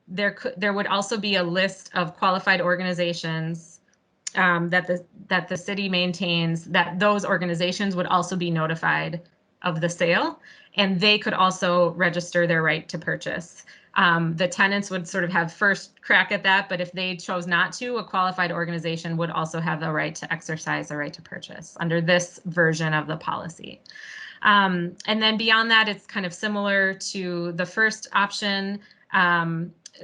there would also be a list of qualified organizations that the city maintains, that those organizations would also be notified of the sale, and they could also register their right to purchase. The tenants would sort of have first crack at that, but if they chose not to, a qualified organization would also have the right to exercise the right to purchase under this version of the policy. And then beyond that, it's kind of similar to the first option,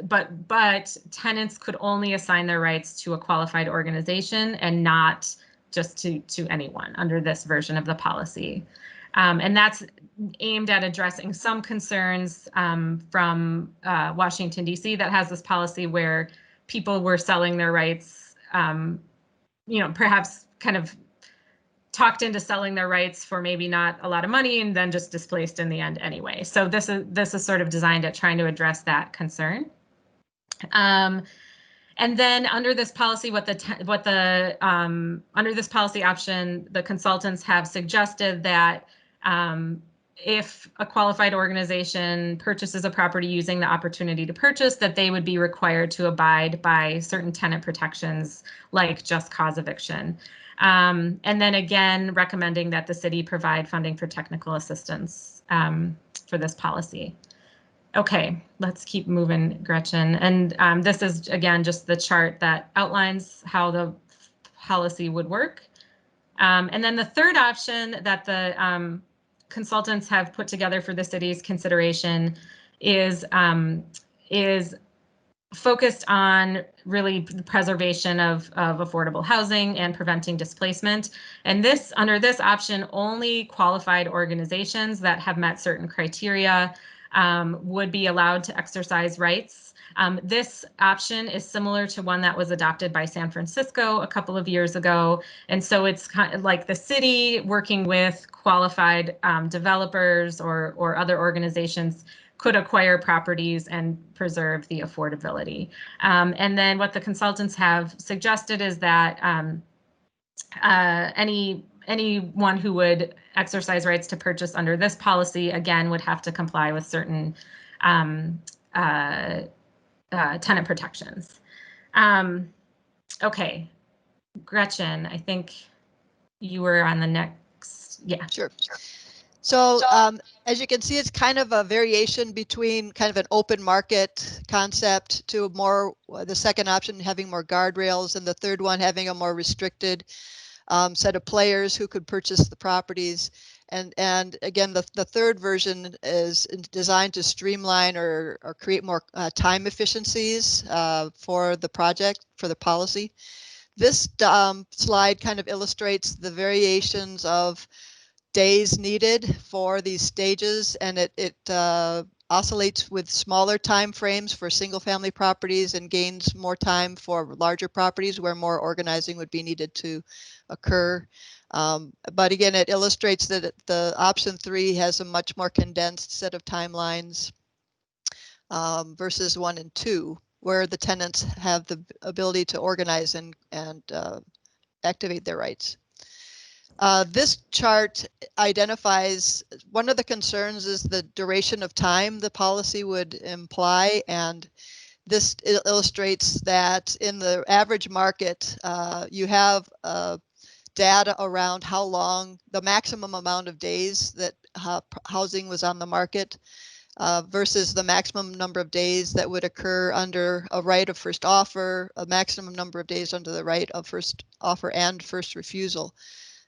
but tenants could only assign their rights to a qualified organization and not just to anyone under this version of the policy. And that's aimed at addressing some concerns from Washington, D.C. that has this policy where people were selling their rights, perhaps kind of talked into selling their rights for maybe not a lot of money and then just displaced in the end anyway. So this is sort of designed at trying to address that concern. And then under this policy, under this policy option, the consultants have suggested that if a qualified organization purchases a property using the opportunity to purchase, that they would be required to abide by certain tenant protections like just cause eviction. And then again, recommending that the city provide funding for technical assistance for this policy. Okay, let's keep moving, Gretchen. And this is, again, just the chart that outlines how the policy would work. And then the third option that the consultants have put together for the city's consideration is focused on really the preservation of affordable housing and preventing displacement. And under this option, only qualified organizations that have met certain criteria would be allowed to exercise rights. This option is similar to one that was adopted by San Francisco a couple of years ago. And so it's kind of like the city working with qualified developers or other organizations could acquire properties and preserve the affordability. And then what the consultants have suggested is that anyone who would exercise rights to purchase under this policy, again, would have to comply with certain tenant protections. Okay, Gretchen, I think you were on the next, yeah. Sure. So as you can see, it's kind of a variation between kind of an open market concept to more, the second option having more guardrails, and the third one having a more restricted set of players who could purchase the properties. And again, the third version is designed to streamline or create more time efficiencies for the project, for the policy. This slide kind of illustrates the variations of days needed for these stages, and it oscillates with smaller time frames for single family properties and gains more time for larger properties where more organizing would be needed to occur. But again, it illustrates that the option 3 has a much more condensed set of timelines versus 1 and 2, where the tenants have the ability to organize and activate their rights. This chart identifies one of the concerns is the duration of time the policy would imply, and this illustrates that in the average market, you have data around how long the maximum amount of days that housing was on the market versus the maximum number of days that would occur under a right of first offer, a maximum number of days under the right of first offer and first refusal.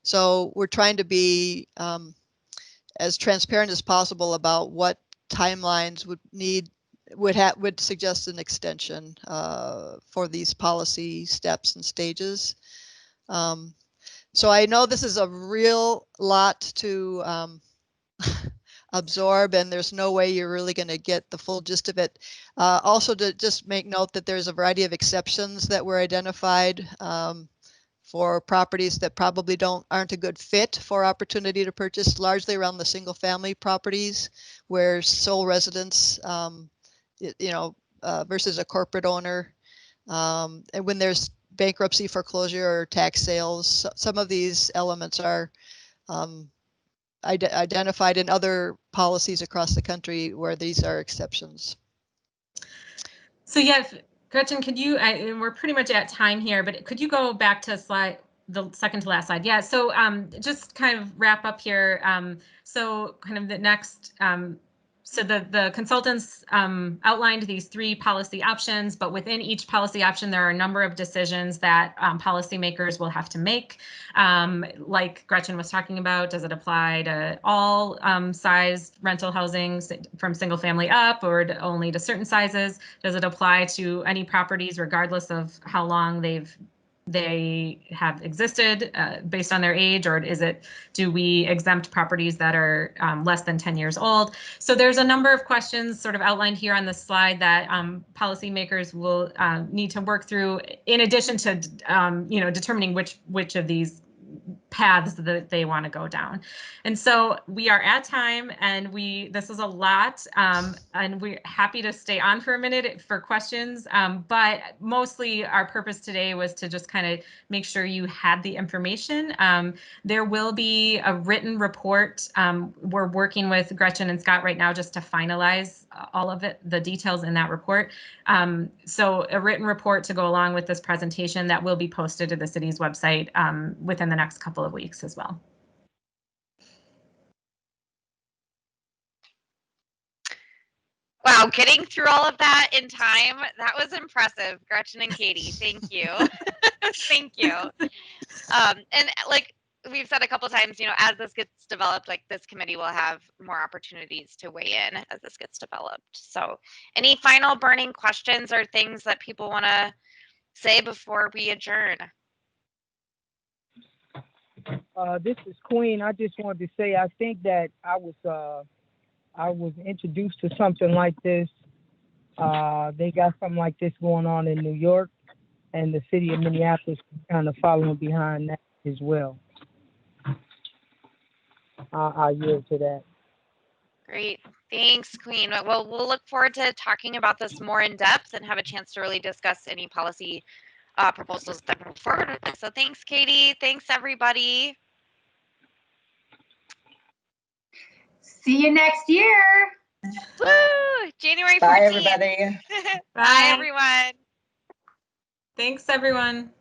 So we're trying to be as transparent as possible about what timelines would suggest an extension for these policy steps and stages. So I know this is a real lot to absorb, and there's no way you're really going to get the full gist of it. Also, to just make note that there's a variety of exceptions that were identified for properties that probably aren't a good fit for opportunity to purchase, largely around the single family properties where sole residence, versus a corporate owner. And when there's bankruptcy, foreclosure, or tax sales, some of these elements are identified in other policies across the country where these are exceptions. So yeah, Gretchen, could you, and we're pretty much at time here, but could you go back to the second to last slide? Yeah, so just kind of wrap up here. So kind of the next, so the consultants outlined these 3 policy options, but within each policy option, there are a number of decisions that policymakers will have to make. Like Gretchen was talking about, does it apply to all size rental housing from single family up, or only to certain sizes? Does it apply to any properties regardless of how long they have existed based on their age, or do we exempt properties that are less than 10 years old? So there's a number of questions sort of outlined here on the slide that policymakers will need to work through, in addition to determining which of these paths that they want to go down. And so we are at time, and this is a lot, and we're happy to stay on for a minute for questions, but mostly our purpose today was to just kind of make sure you had the information. There will be a written report. We're working with Gretchen and Scott right now just to finalize all of the details in that report. So a written report to go along with this presentation that will be posted to the city's website within the next couple of weeks as well. Wow, getting through all of that in time, that was impressive, Gretchen and Katie. Thank you. Thank you. And like we've said a couple of times, as this gets developed, like this committee will have more opportunities to weigh in as this gets developed. So any final burning questions or things that people want to say before we adjourn? This is Queen. I just wanted to say, I think that I was introduced to something like this. They got something like this going on in New York, and the city of Minneapolis is kind of following behind that as well. I yield to that. Great. Thanks, Queen. Well, we'll look forward to talking about this more in depth and have a chance to really discuss any policy proposals that move forward with this. So thanks, Katie. Thanks, everybody. See you next year. Woo! January 14th. Bye, everybody. Bye, everyone. Thanks, everyone.